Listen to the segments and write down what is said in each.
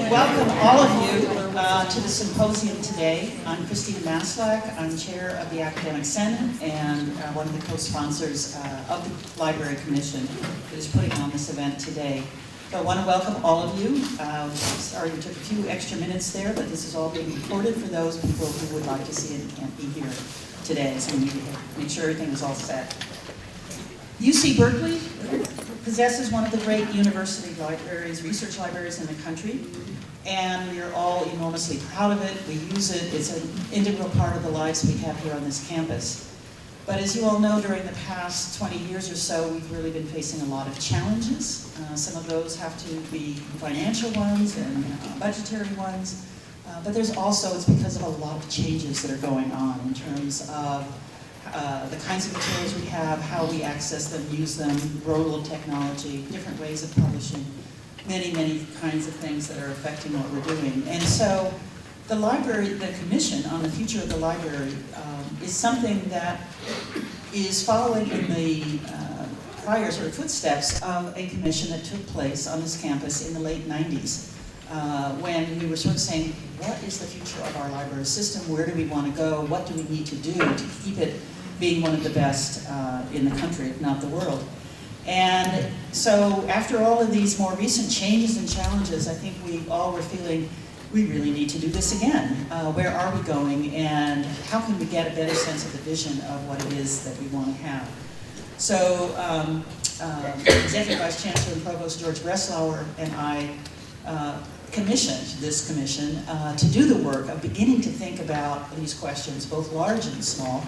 Welcome all of you to the symposium today. I'm Christina Maslach. I'm chair of the Academic Senate and one of the co-sponsors of the Library Commission that is putting on this event today. So I want to welcome all of you. Sorry we took a few extra minutes there, but this is all being recorded for those people who would like to see it and can't be here today. So we need to make sure everything is all set. UC Berkeley possesses one of the great university libraries, research libraries in the country, and we are all enormously proud of it. We use it. It's an integral part of the lives we have here on this campus. But as you all know, during the past 20 years or so, we've really been facing a lot of challenges. Some of those have to be financial ones and budgetary ones, but there's also, it's because of a lot of changes that are going on in terms of the kinds of materials we have, how we access them, use them, rural technology, different ways of publishing, many, many kinds of things that are affecting what we're doing. And so the library, the commission on the future of the library is something that is following in the prior sort of footsteps of a commission that took place on this campus in the late 90s. When we were sort of saying, what is the future of our library system? Where do we want to go? What do we need to do to keep it being one of the best in the country, if not the world? And so after all of these more recent changes and challenges, I think we all were feeling we really need to do this again. Where are we going, and how can we get a better sense of the vision of what it is that we want to have? So Executive Vice Chancellor and Provost George Breslauer and I commissioned this commission to do the work of beginning to think about these questions, both large and small,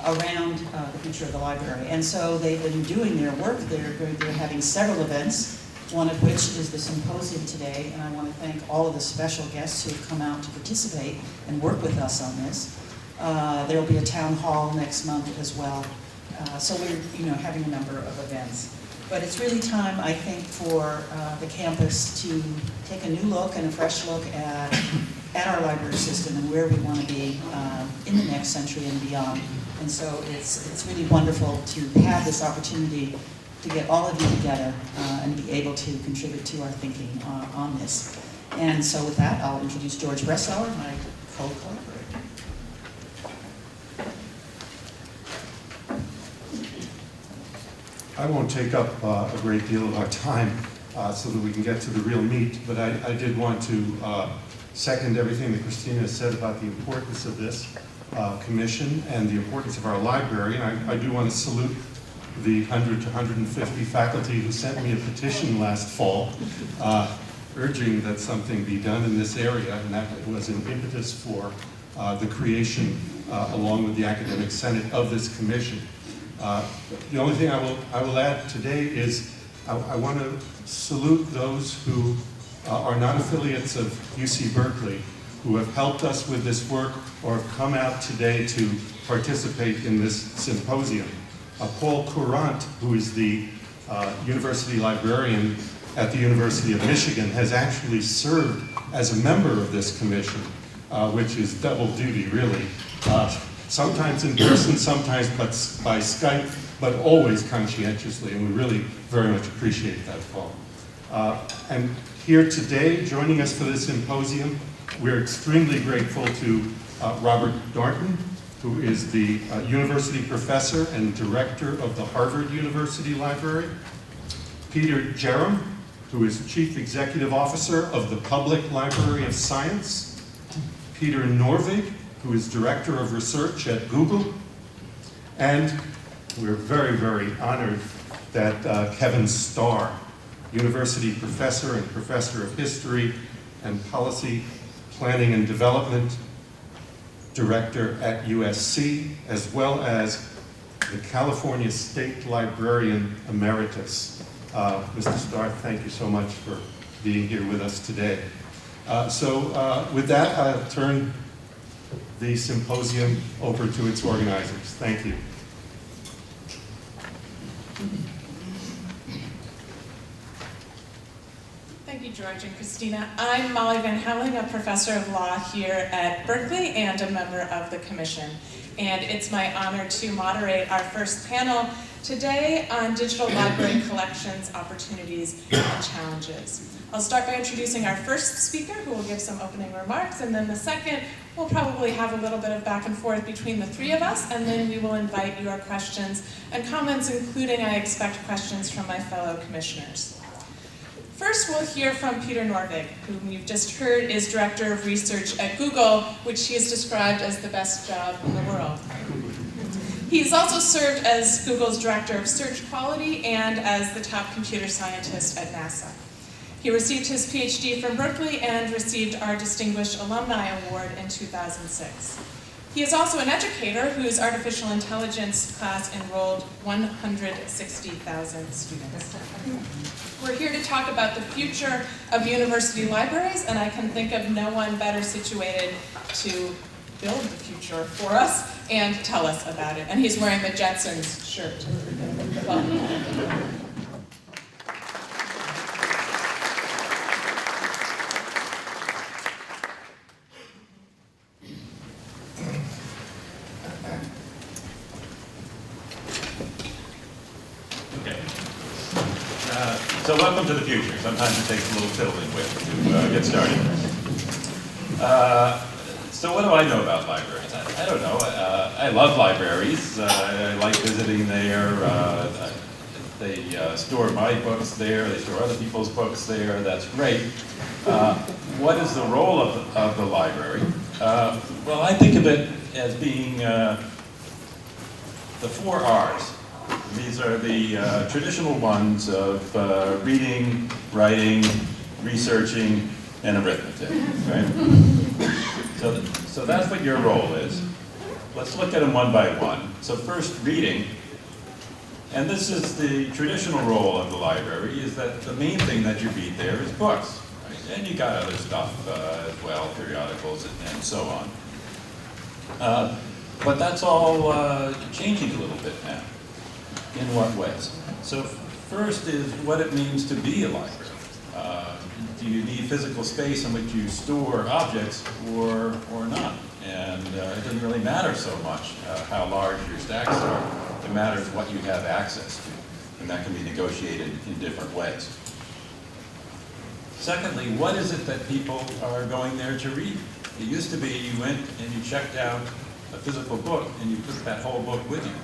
around the future of the library. And so they've been doing their work. They're having several events, one of which is the symposium today, and I want to thank all of the special guests who have come out to participate and work with us on this. There will be a town hall next month as well. So we're having a number of events. But it's really time, I think, for the campus to take a new look and a fresh look at our library system and where we want to be in the next century and beyond. And so it's really wonderful to have this opportunity to get all of you together and be able to contribute to our thinking on this. And so with that, I'll introduce George Breslauer, my co-collaborator. I won't take up a great deal of our time so that we can get to the real meat, but I did want to second everything that Christina said about the importance of this commission and the importance of our library. And I do want to salute the 100 to 150 faculty who sent me a petition last fall urging that something be done in this area, and that was an impetus for the creation, along with the Academic Senate, of this commission. The only thing I will add today is I want to salute those who are not affiliates of UC Berkeley, who have helped us with this work or have come out today to participate in this symposium. Paul Courant, who is the university librarian at the University of Michigan, has actually served as a member of this commission, which is double duty, really. Sometimes in person, sometimes by Skype, but always conscientiously, and we really very much appreciate that, Paul. And here today, joining us for this symposium, we're extremely grateful to Robert Darnton, who is the university professor and director of the Harvard University Library, Peter Jerem, who is chief executive officer of the Public Library of Science, Peter Norvig, who is Director of Research at Google, and we're very, very honored that Kevin Starr, University Professor and Professor of History and Policy Planning and Development Director at USC, as well as the California State Librarian Emeritus. Mr. Starr, thank you so much for being here with us today. With that, I'll turn the symposium over to its organizers. Thank you. Thank you, George and Christina. I'm Molly Van Houweling, a professor of law here at Berkeley and a member of the commission. And it's my honor to moderate our first panel Today on digital library collections, opportunities, and challenges. I'll start by introducing our first speaker, who will give some opening remarks, and then the second, we'll probably have a little bit of back and forth between the three of us, and then we will invite your questions and comments, including, I expect, questions from my fellow commissioners. First, we'll hear from Peter Norvig, whom you've just heard is Director of Research at Google, which he has described as the best job in the world. He's also served as Google's Director of Search Quality and as the top computer scientist at NASA. He received his PhD from Berkeley and received our Distinguished Alumni Award in 2006. He is also an educator whose artificial intelligence class enrolled 160,000 students. We're here to talk about the future of university libraries, and I can think of no one better situated to build the future for us and tell us about it. And he's wearing the Jetsons shirt. Welcome. So welcome to the future. Sometimes it takes a little fiddling with to get started. So what do I know about libraries? I don't know. I love libraries. I like visiting there. They store my books there. They store other people's books there. That's great. What is the role of the library? Well, I think of it as being the 4 R's. These are the traditional ones of reading, writing, researching, and arithmetic, right? So that's what your role is. Let's look at them one by one. So first, reading. And this is the traditional role of the library, is that the main thing that you read there is books, right? And you got other stuff as well, periodicals and so on. But that's all changing a little bit now. In what ways? So first is what it means to be a library. Do you need physical space in which you store objects or not? And it doesn't really matter so much how large your stacks are. It matters what you have access to, and that can be negotiated in different ways. Secondly, what is it that people are going there to read? It used to be you went and you checked out a physical book and you took that whole book with you.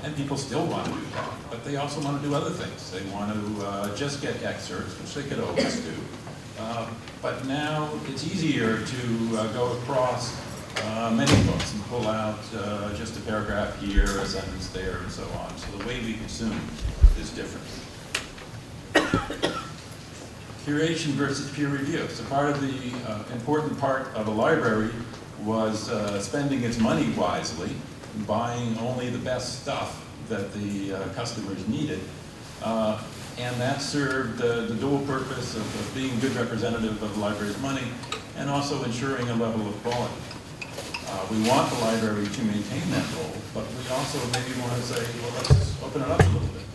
And people still want to do that, but they also want to do other things. They want to just get excerpts, which they could always do. But now it's easier to go across many books and pull out just a paragraph here, a sentence there, and so on. So the way we consume is different. Curation versus peer review. So part of the important part of a library was spending its money wisely, buying only the best stuff that the customers needed. And that served the dual purpose of being a good representative of the library's money and also ensuring a level of quality. We want the library to maintain that role, but we also maybe want to say, well, let's open it up a little bit.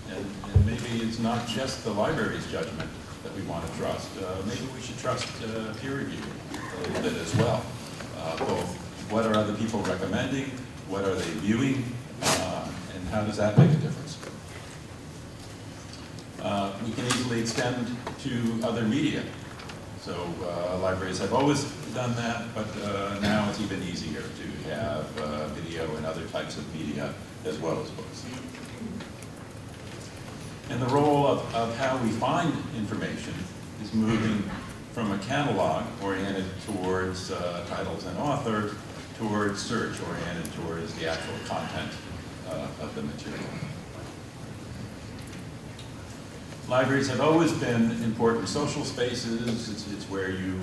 And maybe it's not just the library's judgment that we want to trust. Maybe we should trust peer review a little bit as well. Both what are other people recommending, what are they viewing, and how does that make a difference? We can easily extend to other media. So libraries have always done that, but now it's even easier to have video and other types of media as well as books. And the role of how we find information is moving from a catalog oriented towards titles and authors towards search oriented towards the actual content of the material. Libraries have always been important social spaces. It's where you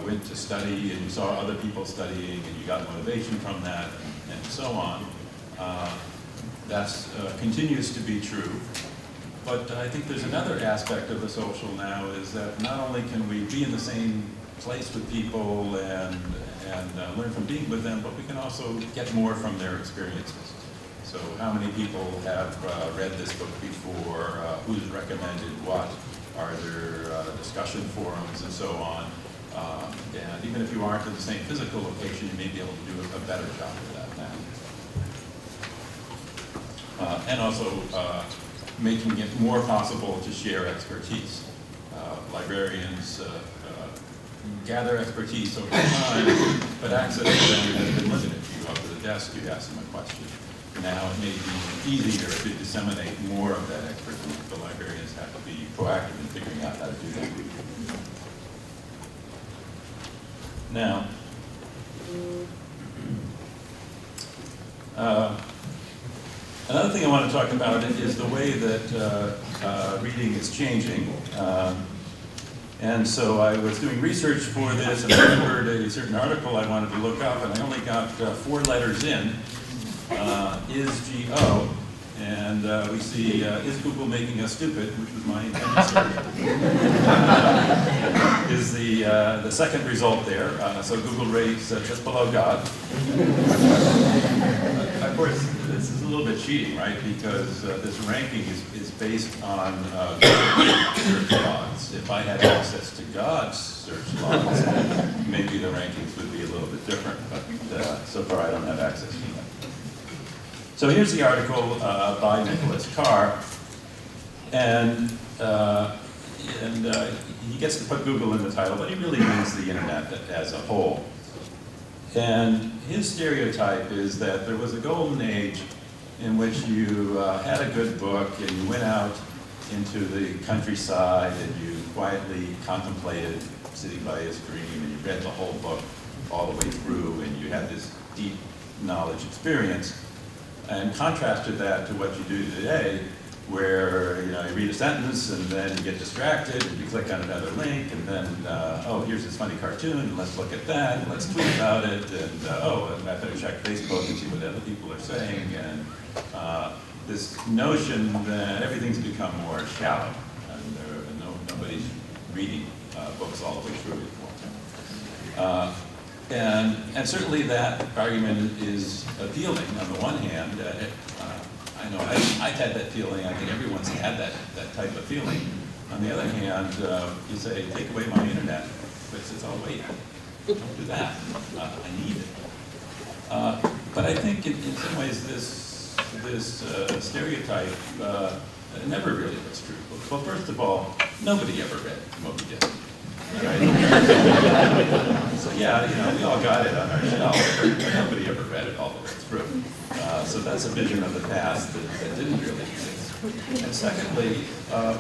went to study and you saw other people studying and you got motivation from that and so on. That continues to be true. But I think there's another aspect of the social now is that not only can we be in the same place with people and learn from being with them, but we can also get more from their experiences. So how many people have read this book before? Who's recommended what? Are there discussion forums and so on? And even if you aren't in the same physical location, you may be able to do a better job of that now. and also making it more possible to share expertise. Librarians gather expertise over time, but access to them has been limited. You go up to the desk, you ask them a question. Now it may be easier to disseminate more of that expertise. The librarians have to be proactive in figuring out how to do that. Now, another thing I want to talk about is the way that reading is changing. And so I was doing research for this, and I remembered a certain article I wanted to look up, and I only got 4 letters in. Is G-O, and we see, is Google making us stupid, which was my intended search, is the second result there. So Google rates just below God. Of course, this is a little bit cheating, right? Because this ranking is based on search logs. If I had access to God's search logs, maybe the rankings would be a little bit different, but so far I don't have access to them. So here's the article by Nicholas Carr, and he gets to put Google in the title, but he really means the internet as a whole. And his stereotype is that there was a golden age in which you had a good book and you went out into the countryside and you quietly contemplated sitting by a stream and you read the whole book all the way through and you had this deep knowledge experience, and contrasted that to what you do today, where you read a sentence and then you get distracted and you click on another link and then oh, here's this funny cartoon and let's look at that and let's tweet about it and oh, and I better check Facebook and see what other people are saying, and this notion that everything's become more shallow and nobody's reading books all the way through anymore. And certainly that argument is appealing on the one hand. I know I've had that feeling. I think everyone's had that type of feeling. On the other hand, you say, take away my internet, but it's all, wait, don't do that. I need it. But I think in some ways this stereotype never really was true. Well, first of all, nobody ever read Moby Dick. Right? So yeah, we all got it on our shelf, but nobody ever read it all the way through. So that's a vision of the past that didn't really exist. And secondly,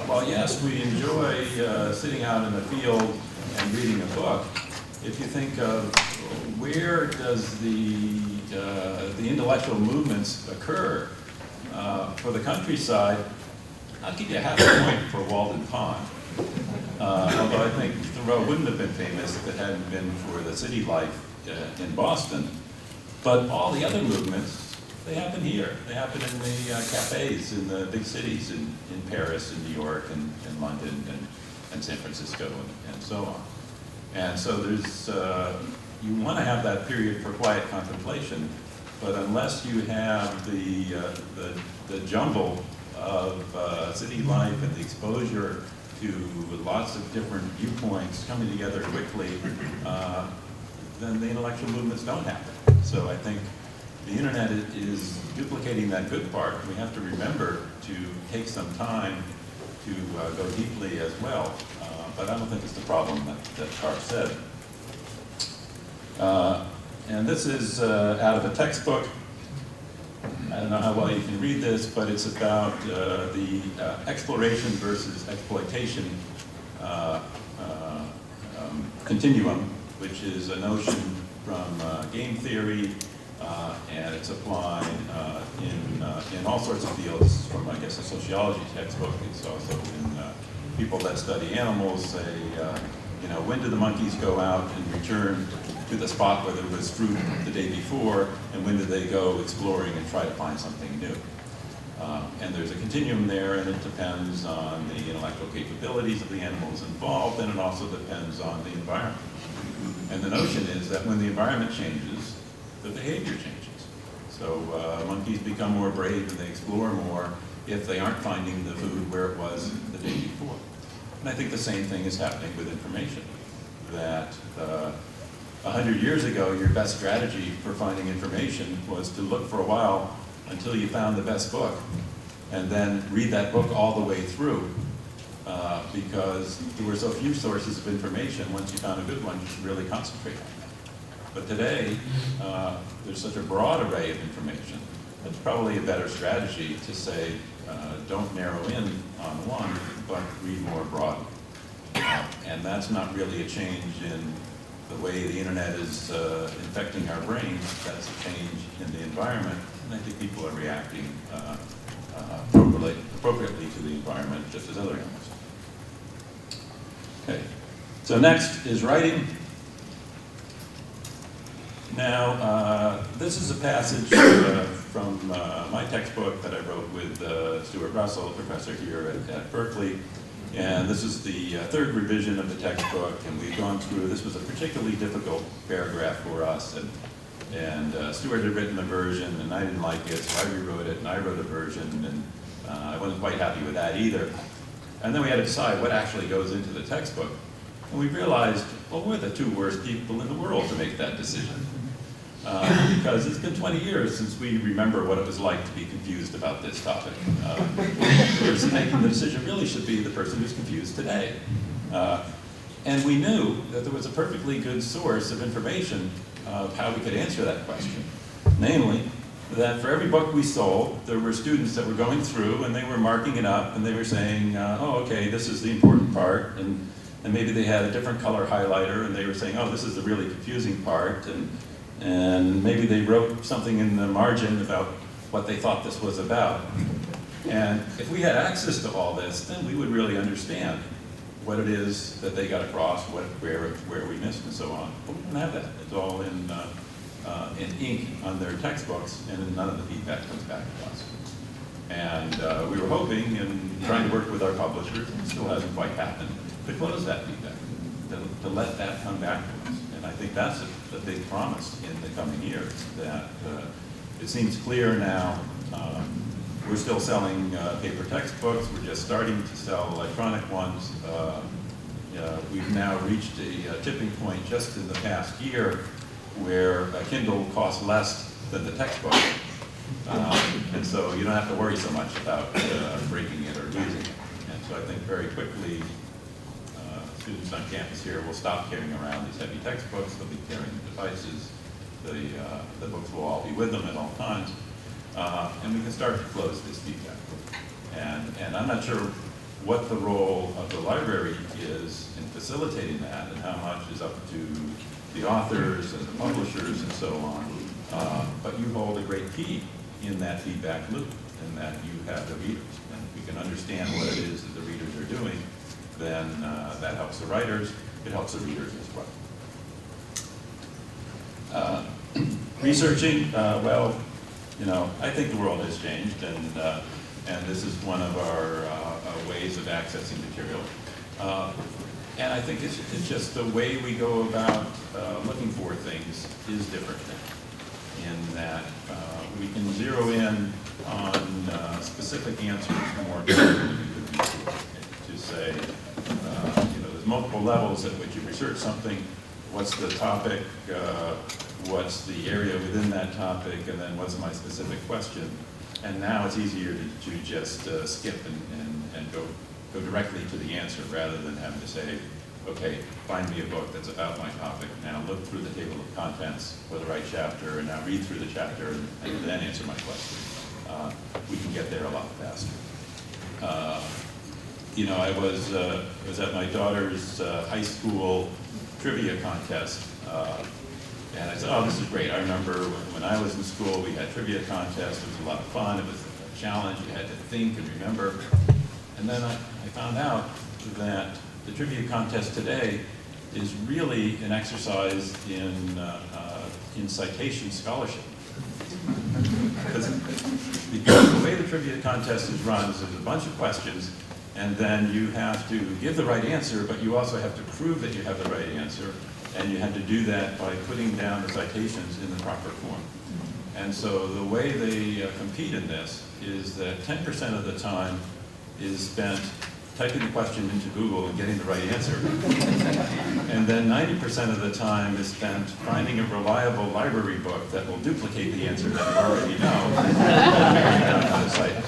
while yes, we enjoy sitting out in the field and reading a book, if you think of where does the intellectual movements occur for the countryside, I'll give you half a point for Walden Pond. Although I think Thoreau wouldn't have been famous if it hadn't been for the city life in Boston. But all the other movements, they happen here. They happen in the cafes in the big cities, in Paris, and New York, and London, and San Francisco, and so on. And so there's, you want to have that period for quiet contemplation, but unless you have the jumble of city life and the exposure to lots of different viewpoints coming together quickly, then the intellectual movements don't happen. So I think the internet is duplicating that good part. We have to remember to take some time to go deeply as well. But I don't think it's the problem that Carr said. And this is out of a textbook. I don't know how well you can read this, but it's about the exploration versus exploitation continuum, which is a notion from game theory, and it's applied in all sorts of fields, from, I guess, a sociology textbook. It's also in people that study animals, say, when do the monkeys go out and return to the spot where there was fruit the day before, and when do they go exploring and try to find something new? And there's a continuum there, and it depends on the intellectual capabilities of the animals involved, and it also depends on the environment. And the notion is that when the environment changes, the behavior changes. So monkeys become more brave and they explore more if they aren't finding the food where it was the day before. And I think the same thing is happening with information, that 100 years ago, your best strategy for finding information was to look for a while until you found the best book, and then read that book all the way through, because there were so few sources of information. Once you found a good one, you should really concentrate on that. But today, there's such a broad array of information. It's probably a better strategy to say, don't narrow in on one, but read more broadly. And that's not really a change in the way the internet is infecting our brains. That's a change in the environment, and I think people are reacting appropriately to the environment, just as other animals. Okay, so next is writing. Now, this is a passage from my textbook that I wrote with Stuart Russell, a professor here at Berkeley. And this is the third revision of the textbook, and we've gone through, this was a particularly difficult paragraph for us, and Stuart had written a version, and I didn't like it, so I rewrote it, and I wrote a version, and I wasn't quite happy with that either. And then we had to decide what actually goes into the textbook. And we realized, well, we're the two worst people in the world to make that decision. Because it's been 20 years since we remember what it was like to be confused about this topic. The person making the decision really should be the person who's confused today. And we knew that there was a perfectly good source of information of how we could answer that question. Namely, that for every book we sold, there were students that were going through and they were marking it up and they were saying, oh, okay, this is the important part. And maybe they had a different color highlighter and they were saying, oh, this is the really confusing part. And maybe they wrote something in the margin about what they thought this was about. And if we had access to all this, then we would really understand what it is that they got across, where we missed, and so on. But we don't have that. It's all in ink on their textbooks, and none of the feedback comes back to us. And we were hoping and trying to work with our publishers, and it still hasn't quite happened, to close that feedback, to let that come back to us. And I think that's a big promise in the coming years, that it seems clear now. We're still selling paper textbooks. We're just starting to sell electronic ones. We've now reached a tipping point just in the past year where a Kindle costs less than the textbook. And so you don't have to worry so much about breaking it or losing it. And so I think very quickly, students on campus here will stop carrying around these heavy textbooks. They'll be carrying devices. The books will all be with them at all times. And we can start to close this feedback loop. And I'm not sure what the role of the library is in facilitating that and how much is up to the authors and the publishers and so on. But you hold a great key in that feedback loop, in that you have the readers. And if we can understand what it is that the readers are doing, then that helps the writers, it helps the readers as well. Researching, well, you know, I think the world has changed, and this is one of our ways of accessing material. And I think it's just the way we go about looking for things is different now, in that we can zero in on specific answers more clearly to say, you know, there's multiple levels at which you research something. What's the topic? What's the area within that topic? And then what's my specific question? And now it's easier to just skip and go directly to the answer rather than having to say, okay, find me a book that's about my topic. Now look through the table of contents for the right chapter, and now read through the chapter and then answer my question. We can get there a lot faster. You know, I was at my daughter's high school trivia contest, and I said, oh, this is great. I remember when I was in school, we had trivia contests. It was a lot of fun. It was a challenge. You had to think and remember. And then I found out that the trivia contest today is really an exercise in citation scholarship. Because the way the trivia contest is run is there's a bunch of questions, and then you have to give the right answer, but you also have to prove that you have the right answer. And you had to do that by putting down the citations in the proper form. And so the way they compete in this is that 10% of the time is spent typing the question into Google and getting the right answer. And then 90% of the time is spent finding a reliable library book that will duplicate the answer that you already know and down to the site.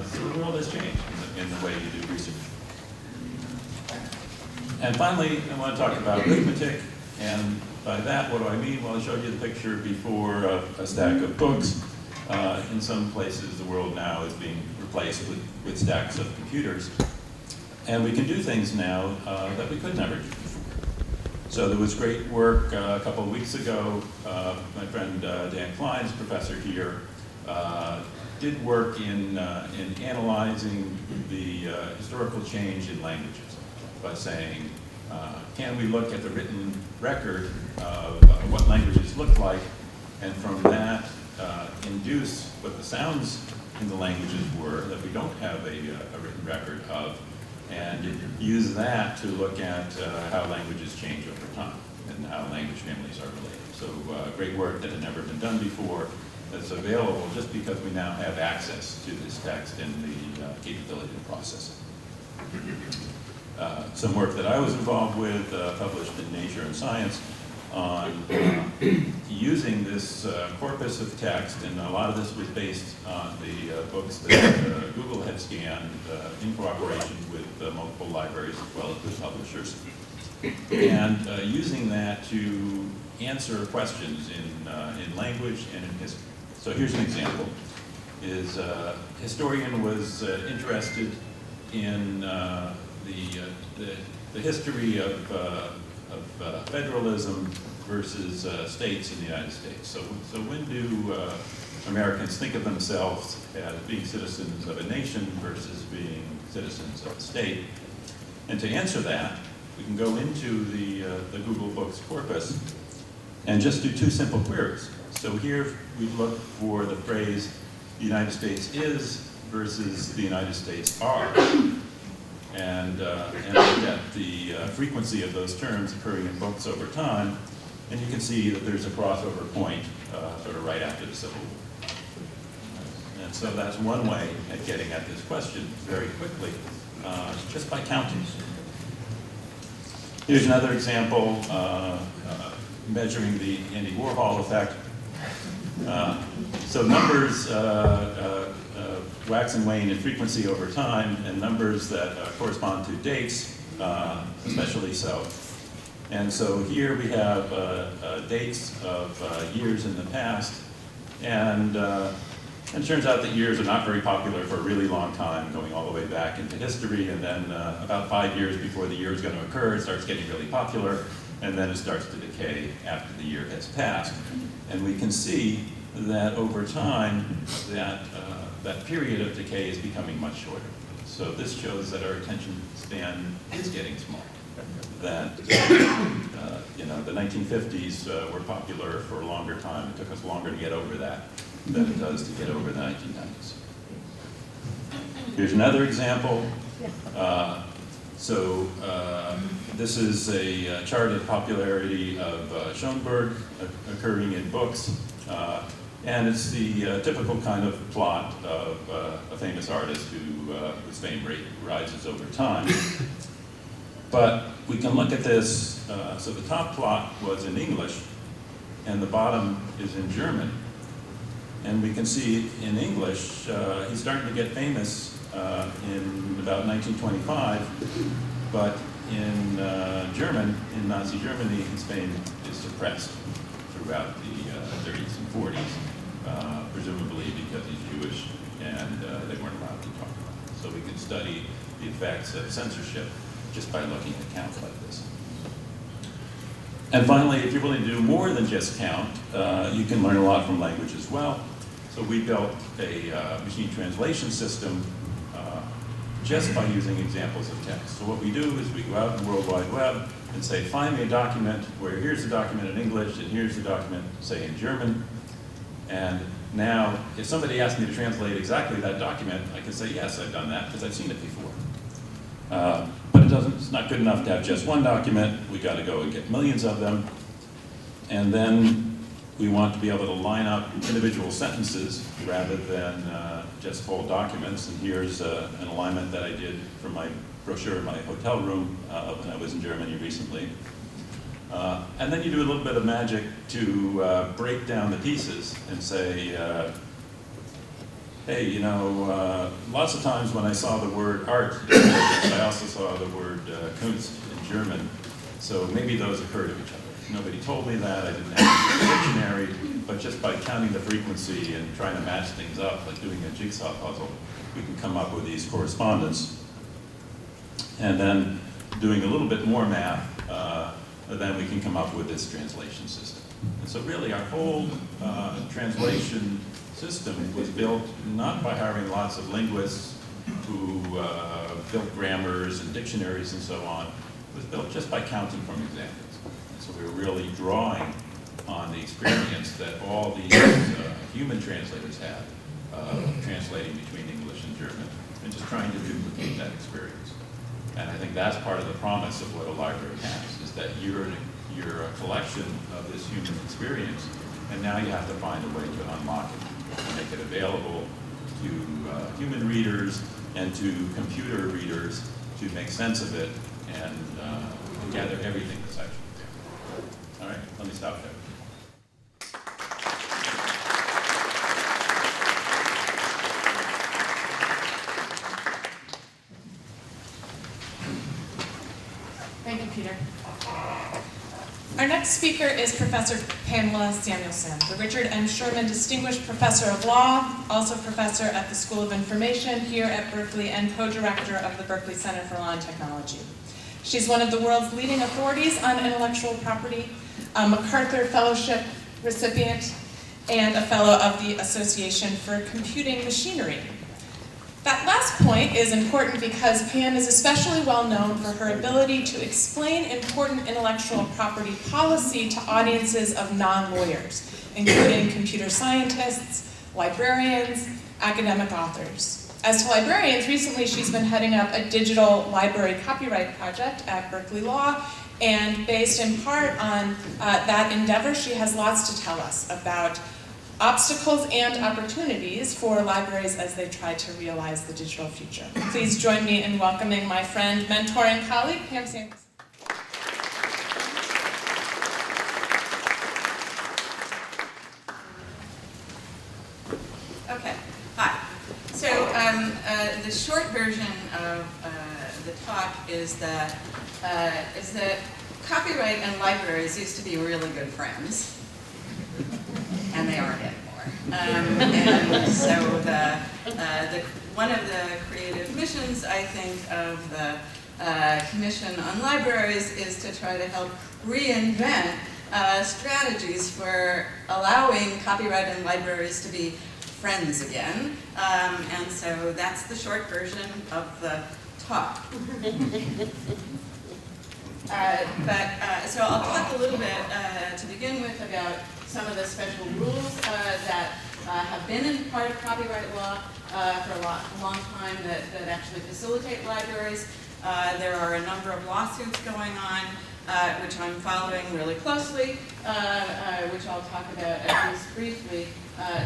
So the world has changed in the way you do research. And finally, I want to talk about arithmetic. And by that, what do I mean? Well, I showed you the picture before of a stack of books. In some places, the world now is being replaced with stacks of computers. And we can do things now that we could never do before. So there was great work a couple of weeks ago. My friend Dan Klein's professor here did work in analyzing the historical change in languages by saying, can we look at the written record of what languages look like, and from that induce what the sounds in the languages were that we don't have a written record of, and use that to look at how languages change over time and how language families are related. So great work that had never been done before that's available just because we now have access to this text and the capability to process it. Some work that I was involved with, published in Nature and Science, on using this corpus of text, and a lot of this was based on the books that Google had scanned in cooperation with multiple libraries as well as with publishers, and using that to answer questions in language and in history. So here's an example. A historian was interested in the history of federalism versus states in the United States. So when do Americans think of themselves as being citizens of a nation versus being citizens of a state? And to answer that, we can go into the Google Books corpus and just do two simple queries. So here we look for the phrase, the United States is versus the United States are. And look at the frequency of those terms occurring in books over time, and you can see that there's a crossover point sort of right after the Civil War. And so that's one way at getting at this question very quickly, just by counting. Here's another example, measuring the Andy Warhol effect. So numbers wax and wane in frequency over time, and numbers that correspond to dates, especially so. And so here we have dates of years in the past, and it turns out that years are not very popular for a really long time, going all the way back into history, and then about 5 years before the year is going to occur, it starts getting really popular, and then it starts to decay after the year has passed. And we can see that over time, that period of decay is becoming much shorter. So this shows that our attention span is getting smaller. That the 1950s were popular for a longer time. It took us longer to get over that than it does to get over the 1990s. Here's another example. This is a chart of popularity of Schoenberg occurring in books. And it's the typical kind of plot of a famous artist whose fame rate rises over time. But we can look at this, so the top plot was in English, and the bottom is in German. And we can see in English, he's starting to get famous in about 1925, but in German, in Nazi Germany, his fame is suppressed throughout the 30s and 40s, presumably because he's Jewish and they weren't allowed to talk about it. So we can study the effects of censorship just by looking at counts like this. And finally, if you're willing to do more than just count, you can learn a lot from language as well. So we built a machine translation system just by using examples of text. So what we do is we go out in the World Wide Web and say, find me a document where here's the document in English and here's the document, say, in German. And now, if somebody asked me to translate exactly that document, I can say, yes, I've done that because I've seen it before. But it's not good enough to have just one document. We got to go and get millions of them. And then we want to be able to line up individual sentences rather than just full documents, and here's an alignment that I did for my brochure in my hotel room when I was in Germany recently. And then you do a little bit of magic to break down the pieces and say, hey, you know, lots of times when I saw the word art, I also saw the word Kunst in German, so maybe those occur to each other. Nobody told me that, I didn't have a dictionary, but just by counting the frequency and trying to match things up, like doing a jigsaw puzzle, we can come up with these correspondence. And then doing a little bit more math, then we can come up with this translation system. And so really our whole translation system was built not by hiring lots of linguists who built grammars and dictionaries and so on. It was built just by counting from examples. And so we were really drawing on the experience that all these human translators had, translating between English and German, and just trying to duplicate that experience. And I think that's part of the promise of what a library has, is that you're a collection of this human experience, and now you have to find a way to unlock it, to make it available to human readers and to computer readers to make sense of it and gather everything that's actually there. All right, let me stop there. Thank you, Peter. Our next speaker is Professor Pamela Samuelson, the Richard M. Sherman Distinguished Professor of Law, also professor at the School of Information here at Berkeley and co-director of the Berkeley Center for Law and Technology. She's one of the world's leading authorities on intellectual property, a MacArthur Fellowship recipient, and a fellow of the Association for Computing Machinery. That last point is important because Pam is especially well known for her ability to explain important intellectual property policy to audiences of non-lawyers, including computer scientists, librarians, academic authors. As to librarians, recently she's been heading up a digital library copyright project at Berkeley Law, and based in part on that endeavor, she has lots to tell us about obstacles and opportunities for libraries as they try to realize the digital future. Please join me in welcoming my friend, mentor, and colleague, Pam Samuelson. Okay, hi. So the short version of the talk is that copyright and libraries used to be really good friends. And they aren't anymore. And so one of the creative missions, I think, of the Commission on Libraries is to try to help reinvent strategies for allowing copyright and libraries to be friends again. And so that's the short version of the talk. So I'll talk a little bit to begin with about some of the special rules that have been in part of copyright law for a long time that actually facilitate libraries. There are a number of lawsuits going on, which I'm following really closely, which I'll talk about at least briefly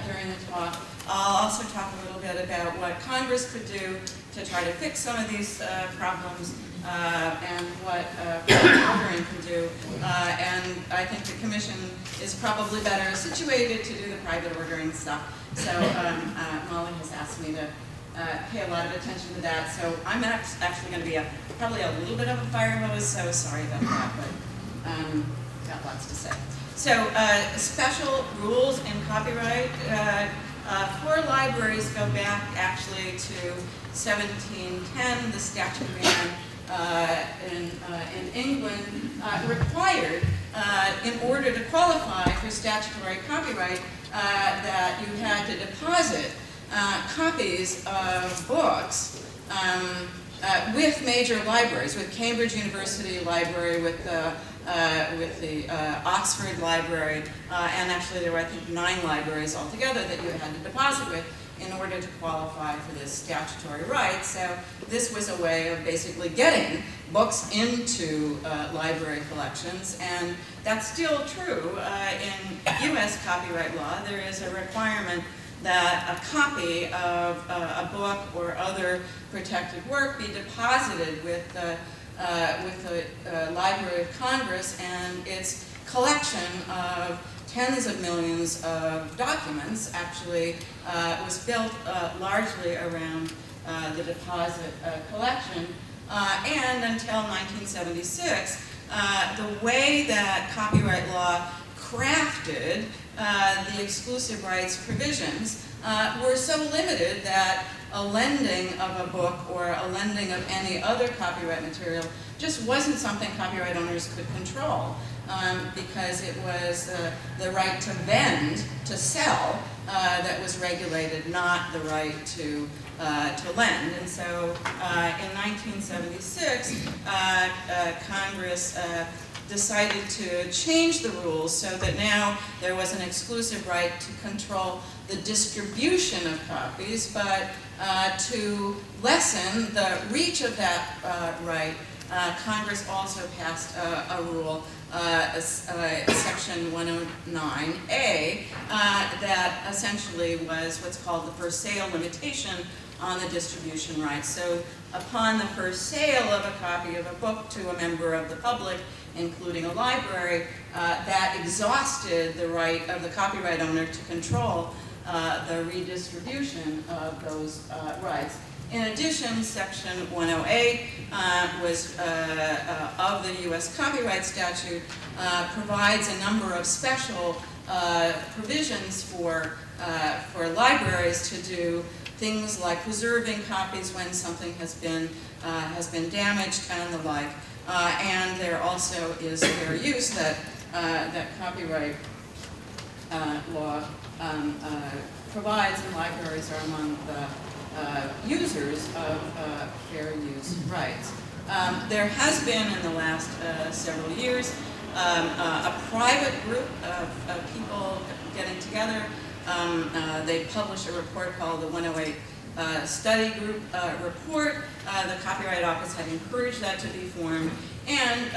during the talk. I'll also talk a little bit about what Congress could do to try to fix some of these problems, and what private ordering can do. And I think the Commission is probably better situated to do the private ordering stuff. So Molly has asked me to pay a lot of attention to that. So I'm actually going to be probably a little bit of a fire hose, so sorry about that, but got lots to say. So special rules in copyright for libraries go back actually to 1710. The statute in England required, in order to qualify for statutory copyright, that you had to deposit copies of books with major libraries, with Cambridge University Library, with the Oxford Library, and actually there were, I think, 9 libraries altogether that you had to deposit with in order to qualify for this statutory right. So this was a way of basically getting books into library collections, and that's still true in US copyright law. There is a requirement that a copy of a book or other protected work be deposited with the Library of Congress and its collection of tens of millions of documents actually was built largely around the deposit collection. And until 1976, the way that copyright law crafted the exclusive rights provisions were so limited that a lending of a book or a lending of any other copyright material just wasn't something copyright owners could control, because it was the right to vend, to sell, that was regulated, not the right to lend. And so in 1976, Congress decided to change the rules so that now there was an exclusive right to control the distribution of copies, but to lessen the reach of that right, Congress also passed a rule, Section 109A, that essentially was what's called the first sale limitation on the distribution rights. So upon the first sale of a copy of a book to a member of the public, including a library, that exhausted the right of the copyright owner to control the redistribution of those rights. In addition, Section 108 was of the U.S. copyright statute provides a number of special provisions for libraries to do things like preserving copies when something has been damaged and the like. And there also is fair use that copyright law provides, and libraries are among the users of fair use rights. There has been in the last several years a private group of people getting together. They publish a report called the 108 Study Group Report. The Copyright Office had encouraged that to be formed, and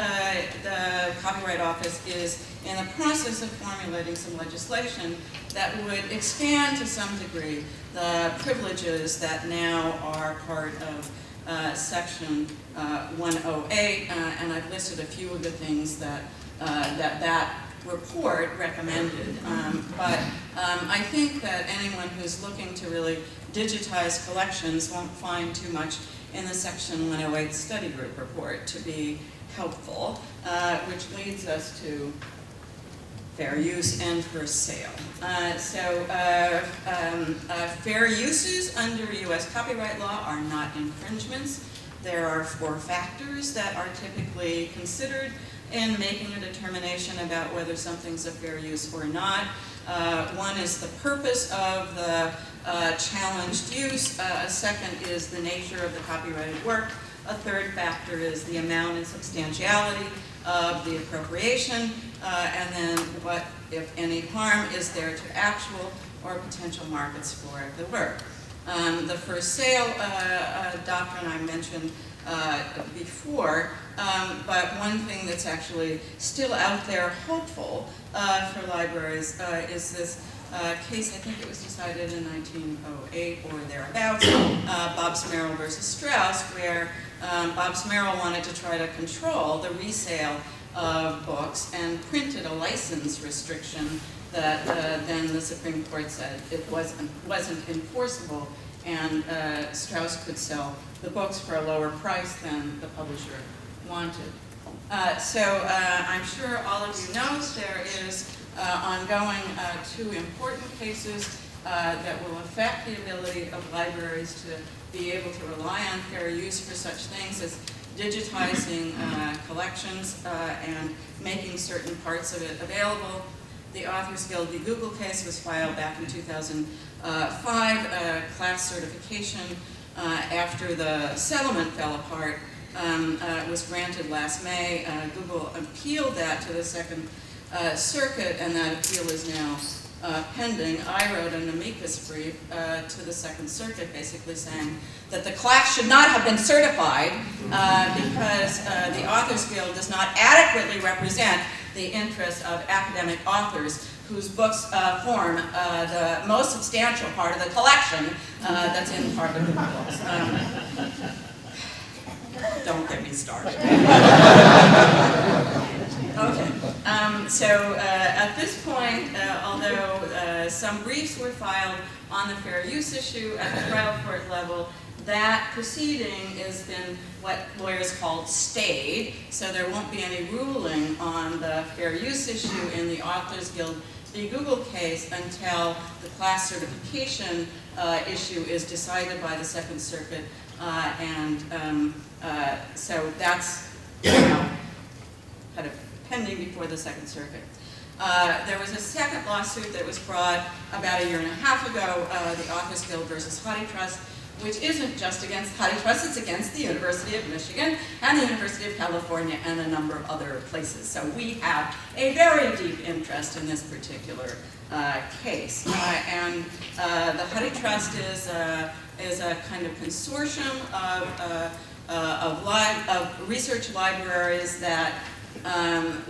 the Copyright Office is in the process of formulating some legislation that would expand to some degree the privileges that now are part of Section 108, and I've listed a few of the things that that report recommended. But I think that anyone who's looking to really digitize collections won't find too much in the Section 108 Study Group report to be helpful, which leads us to fair use and first sale. Fair uses under U.S. copyright law are not infringements. There are 4 factors that are typically considered in making a determination about whether something's a fair use or not. One is the purpose of the challenged use. A second is the nature of the copyrighted work. A third factor is the amount and substantiality of the appropriation, and then what, if any, harm is there to actual or potential markets for the work. The first sale doctrine I mentioned before, but one thing that's actually still out there hopeful for libraries is this case, I think it was decided in 1908 or thereabouts, Bobbs-Merrill versus Strauss, where Bobbs-Merrill wanted to try to control the resale of books and printed a license restriction that then the Supreme Court said it wasn't enforceable, and Strauss could sell the books for a lower price than the publisher wanted. I'm sure all of you know there is ongoing 2 important cases that will affect the ability of libraries to be able to rely on fair use for such things as digitizing collections and making certain parts of it available. The Authors Guild v. Google case was filed back in 2005. Class certification after the settlement fell apart was granted last May. Google appealed that to the Second Circuit, and that appeal is now pending. I wrote an amicus brief to the Second Circuit basically saying that the class should not have been certified because the Authors Guild does not adequately represent the interests of academic authors whose books form the most substantial part of the collection that's in part of the books. Don't get me started. Okay, so at this point, although some briefs were filed on the fair use issue at the trial court level, that proceeding has been what lawyers call stayed, so there won't be any ruling on the fair use issue in the Authors Guild v. Google case until the class certification issue is decided by the Second Circuit, so that's kind of pending before the Second Circuit. There was a second lawsuit that was brought about 1.5 years ago, the Authors Guild versus HathiTrust, which isn't just against HathiTrust, it's against the University of Michigan and the University of California and a number of other places. So we have a very deep interest in this particular case. And the HathiTrust is a kind of consortium of research libraries that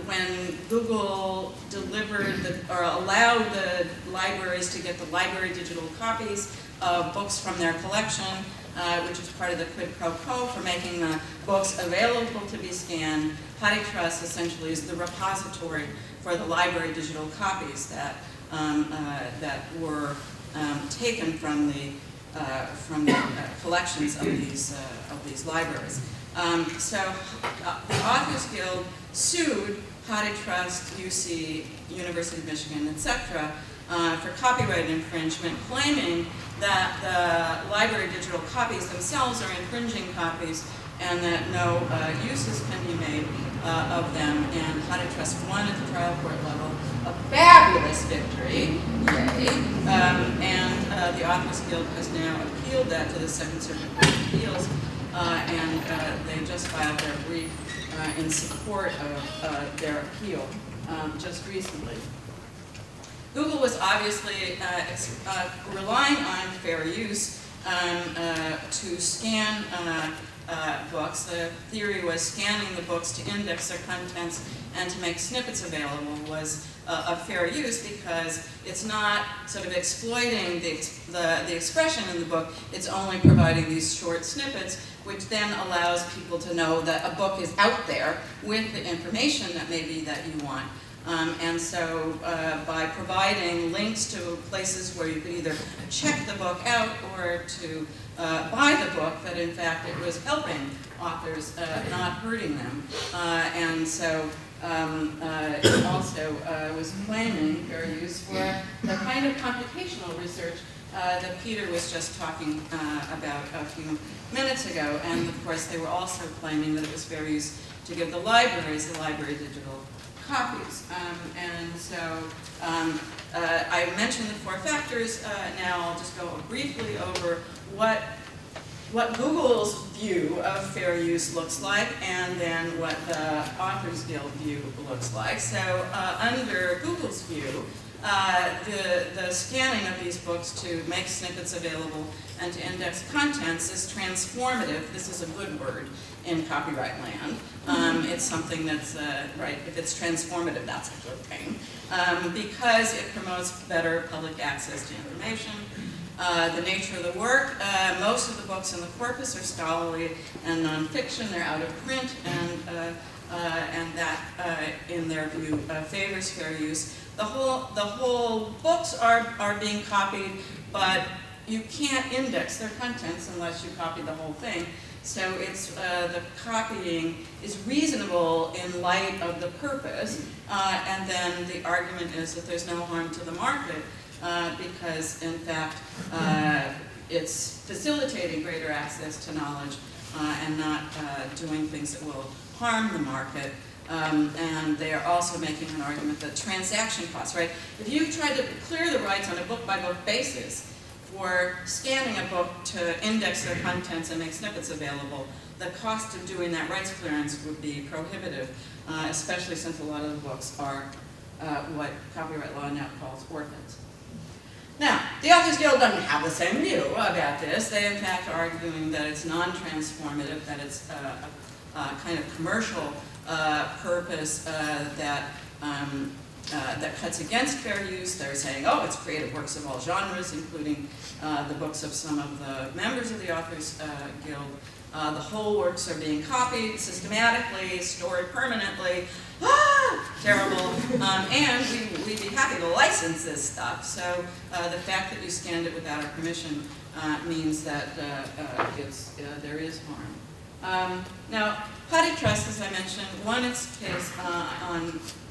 when Google delivered or allowed the libraries to get the library digital copies of books from their collection, which is part of the quid pro quo for making the books available to be scanned, HathiTrust essentially is the repository for the library digital copies that were taken from the collections of these libraries. So the Authors Guild sued HathiTrust, UC, University of Michigan, etc., for copyright infringement, claiming that the library digital copies themselves are infringing copies and that no uses can be made of them. And HathiTrust won at the trial court level, a fabulous victory, yay. And the Authors Guild has now appealed that to the Second Circuit Court of Appeals, and they just filed their brief in support of their appeal just recently. Google was obviously relying on fair use to scan books. The theory was scanning the books to index their contents and to make snippets available was a fair use because it's not sort of exploiting the expression in the book, it's only providing these short snippets, which then allows people to know that a book is out there with the information that maybe that you want. And so by providing links to places where you could either check the book out or to buy the book, that in fact it was helping authors, not hurting them. And so it also was claiming fair use for the kind of computational research that Peter was just talking about a few minutes ago. And of course they were also claiming that it was fair use to give the libraries the library digital copies. And so I mentioned the four factors. Now I'll just go briefly over what Google's view of fair use looks like, and then what the Authors Guild view looks like. So under Google's view, the scanning of these books to make snippets available and to index contents is transformative. This is a good word in copyright land. It's something that's, right, if it's transformative, that's a good thing. Because it promotes better public access to information. The nature of the work, most of the books in the corpus are scholarly and nonfiction. They're out of print, and that, in their view, favors fair use. The whole books are being copied, but you can't index their contents unless you copy the whole thing. So it's the copying is reasonable in light of the purpose, and then the argument is that there's no harm to the market because, in fact, it's facilitating greater access to knowledge and not doing things that will harm the market. And they are also making an argument that transaction costs, right? If you tried to clear the rights on a book-by-book basis for scanning a book to index their contents and make snippets available, the cost of doing that rights clearance would be prohibitive, especially since a lot of the books are what copyright law now calls orphans. Now, the Authors Guild doesn't have the same view about this. They, in fact, are arguing that it's non-transformative, that it's a kind of commercial purpose that that cuts against fair use. They're saying, oh, it's creative works of all genres, including the books of some of the members of the Authors Guild. The whole works are being copied systematically, stored permanently. Ah, terrible. And we'd be happy to license this stuff. So the fact that you scanned it without our permission means that there is harm. Now, HathiTrust, as I mentioned, won its case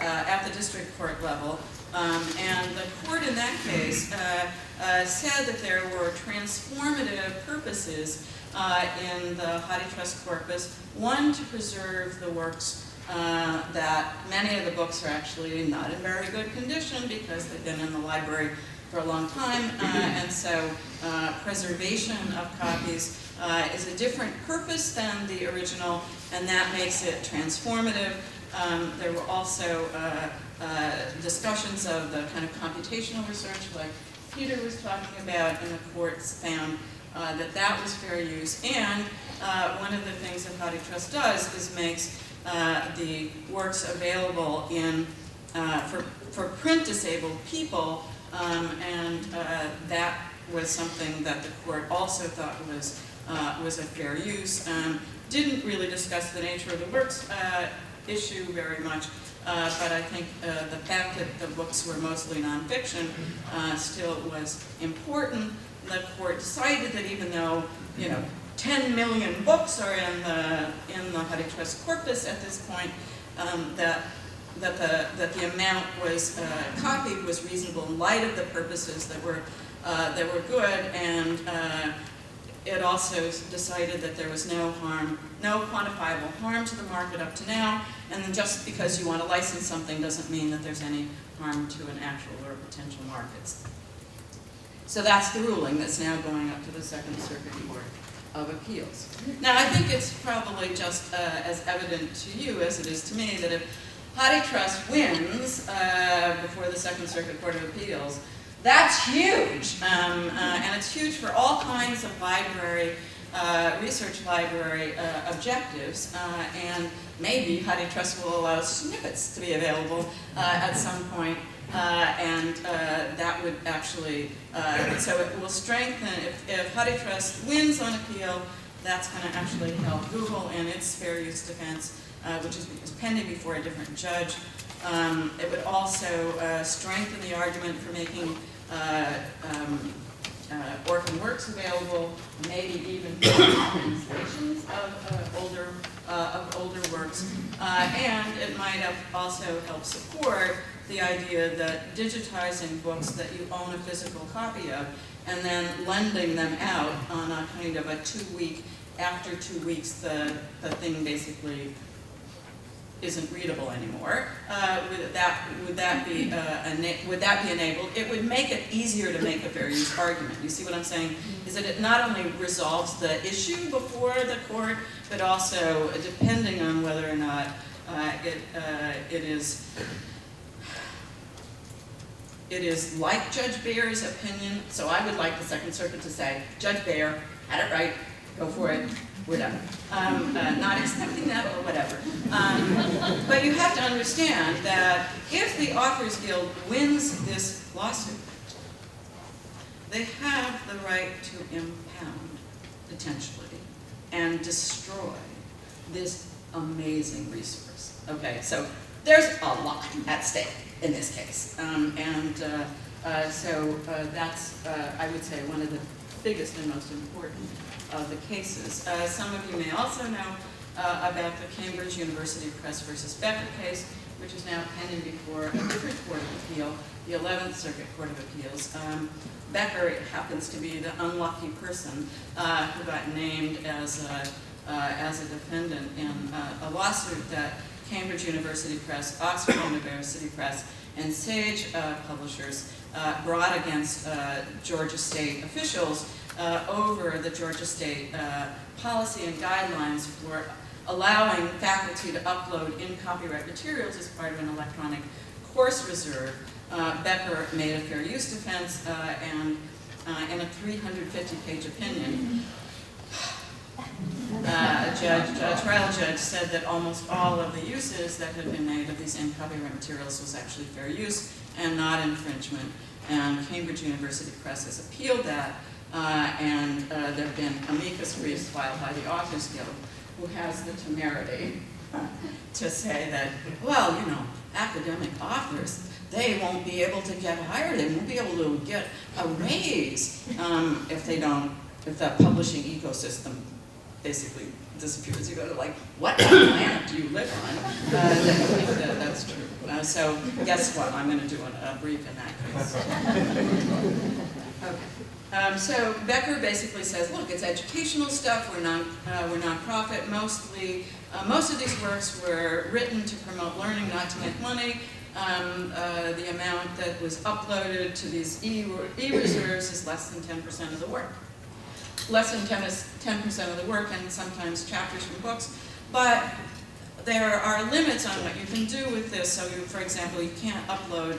at the district court level, and the court in that case said that there were transformative purposes in the HathiTrust corpus. One, to preserve the works that many of the books are actually not in very good condition because they've been in the library for a long time, and so preservation of copies is a different purpose than the original, and that makes it transformative. There were also discussions of the kind of computational research like Peter was talking about, and the courts found that was fair use. And one of the things that HathiTrust does is makes the works available for print-disabled people, and that was something that the court also thought was a fair use. Didn't really discuss the nature of the works issue very much, but I think the fact that the books were mostly nonfiction still was important. The court decided that even though 10 million books are in the HathiTrust corpus at this point, that the amount was copied was reasonable in light of the purposes that were good, and it also decided that there was no quantifiable harm to the market up to now, and then just because you want to license something doesn't mean that there's any harm to an actual or potential markets. So that's the ruling that's now going up to the Second Circuit Court of Appeals. Now, I think it's probably just as evident to you as it is to me that if HathiTrust wins before the Second Circuit Court of Appeals, that's huge. And it's huge for all kinds of research library objectives, and maybe HathiTrust will allow snippets to be available at some point. And that would actually, so it will strengthen, if HathiTrust wins on appeal, that's going to actually help Google in its fair use defense, which is pending before a different judge. It would also strengthen the argument for making orphan works available, maybe even translations of older works, and it might also help support the idea that digitizing books that you own a physical copy of and then lending them out on a kind of a 2-week, after 2 weeks the thing basically isn't readable anymore. Would that be enabled? It would make it easier to make a fair use argument. You see what I'm saying? Is that it not only resolves the issue before the court, but also depending on whether or not it is like Judge Bayer's opinion. So I would like the Second Circuit to say, Judge Bayer had it right, go for it, we're done. Not expecting that, but whatever. But you have to understand that if the Authors Guild wins this lawsuit, they have the right to impound, potentially, and destroy this amazing resource. Okay, so there's a lot at stake in this case. So that's, I would say, one of the biggest and most important of the cases. Some of you may also know about the Cambridge University Press versus Becker case, which is now pending before a different court of appeal, the 11th Circuit Court of Appeals. Becker happens to be the unlucky person who got named as a defendant in a lawsuit that Cambridge University Press, Oxford University Press, and Sage Publishers brought against Georgia State officials over the Georgia State policy and guidelines for allowing faculty to upload in copyright materials as part of an electronic course reserve. Becker made a fair use defense, and in a 350-page opinion, a trial judge said that almost all of the uses that had been made of these copyright materials was actually fair use and not infringement. And Cambridge University Press has appealed that, and there have been amicus briefs filed by the Authors Guild, who has the temerity to say that, well, you know, academic authors, they won't be able to get hired, they won't be able to get a raise if that publishing ecosystem basically disappears. You go to like, what planet do you live on? That's true. So guess what? I'm going to do a brief in that case. Okay. So Becker basically says, look, it's educational stuff. We're nonprofit. Most of these works were written to promote learning, not to make money. The amount that was uploaded to these e-reserves is less than 10% of the work. Less than 10% of the work, and sometimes chapters from books. But there are limits on what you can do with this. So, for example, you can't upload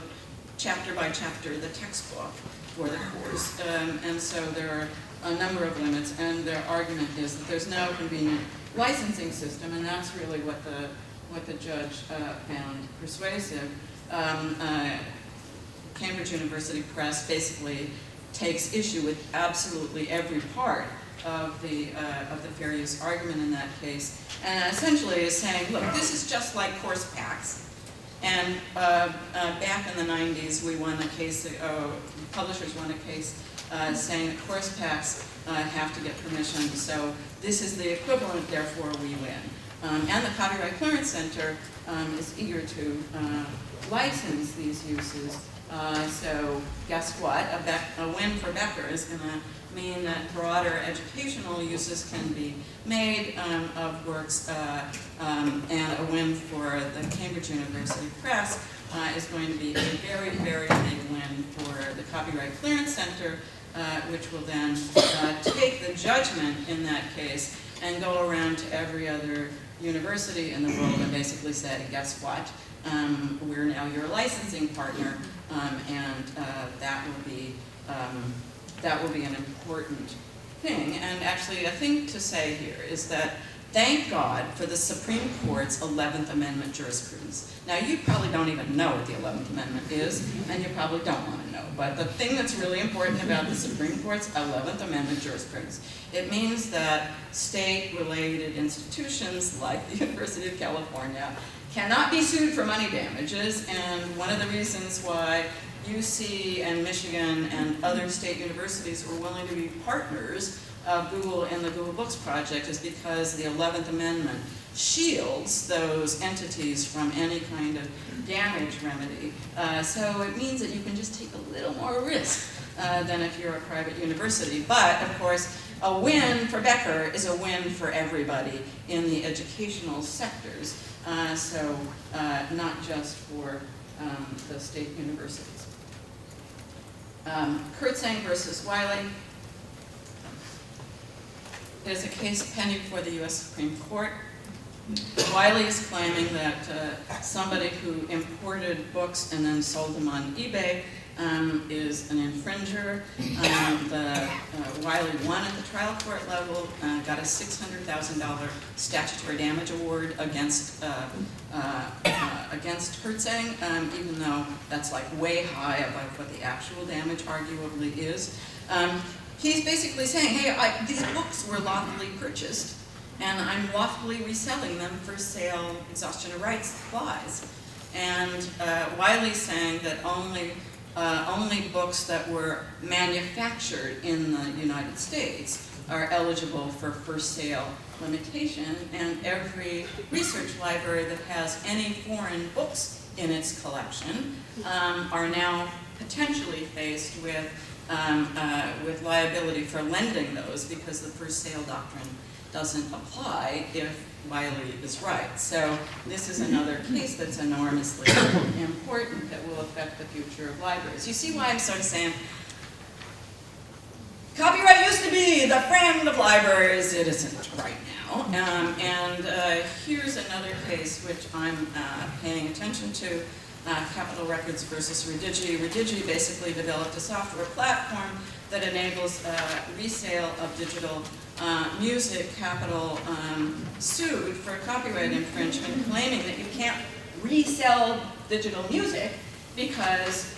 chapter by chapter the textbook for the course. And so there are a number of limits, and their argument is that there's no convenient licensing system, and that's really what the judge found persuasive. Cambridge University Press basically takes issue with absolutely every part of the fair use argument in that case, and essentially is saying, look, this is just like course packs. And back in the 90s, we won a case, publishers won a case saying that course packs have to get permission, so this is the equivalent, therefore we win. And the Copyright Clearance Center is eager to license these uses. So guess what? A win for Becker is going to mean that broader educational uses can be made of works, and a win for the Cambridge University Press is going to be a very, very big win for the Copyright Clearance Center, which will then take the judgment in that case and go around to every other university in the world and basically say, guess what? We're now your licensing partner, and that will be an important thing. And actually, a thing to say here is that thank God for the Supreme Court's 11th Amendment jurisprudence. Now, you probably don't even know what the 11th Amendment is, and you probably don't want to know. But the thing that's really important about the Supreme Court's 11th Amendment jurisprudence, it means that state-related institutions like the University of California cannot be sued for money damages, and one of the reasons why UC and Michigan and other state universities were willing to be partners of Google in the Google Books project is because the 11th Amendment shields those entities from any kind of damage remedy. So it means that you can just take a little more risk than if you're a private university. But, of course, a win for Becker is a win for everybody in the educational sectors. So not just for the state universities. Kurtzang versus Houweling is a case pending before the U.S. Supreme Court. Houweling is claiming that somebody who imported books and then sold them on eBay is an infringer. Houweling won at the trial court level, got a $600,000 statutory damage award against Kurtzang, even though that's like way high above what the actual damage arguably is. He's basically saying, hey, these books were lawfully purchased, and I'm lawfully reselling them for sale, exhaustion of rights supplies. And Houweling's saying that only books that were manufactured in the United States are eligible for first sale limitation, and every research library that has any foreign books in its collection are now potentially faced with liability for lending those because the first sale doctrine doesn't apply if Houweling is right. So this is another case that's enormously important that will affect the future of libraries. You see why I'm sort of saying, copyright used to be the friend of libraries. It isn't right now. And here's another case which I'm paying attention to. Capitol Records versus Redigi. Redigi basically developed a software platform that enables resale of digital music. Capitol sued for copyright infringement, claiming that you can't resell digital music because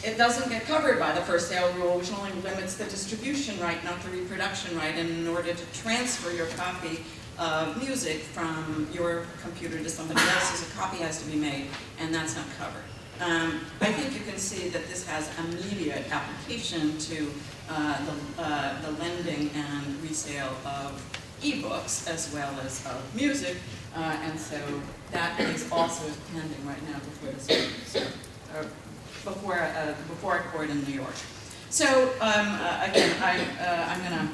it doesn't get covered by the first sale rule, which only limits the distribution right, not the reproduction right. And in order to transfer your copy of music from your computer to somebody else's, a copy has to be made, and that's not covered. I think you can see that this has immediate application to the lending and resale of ebooks as well as of music, and so that is also pending right now before the before a court in New York. So again, I'm going to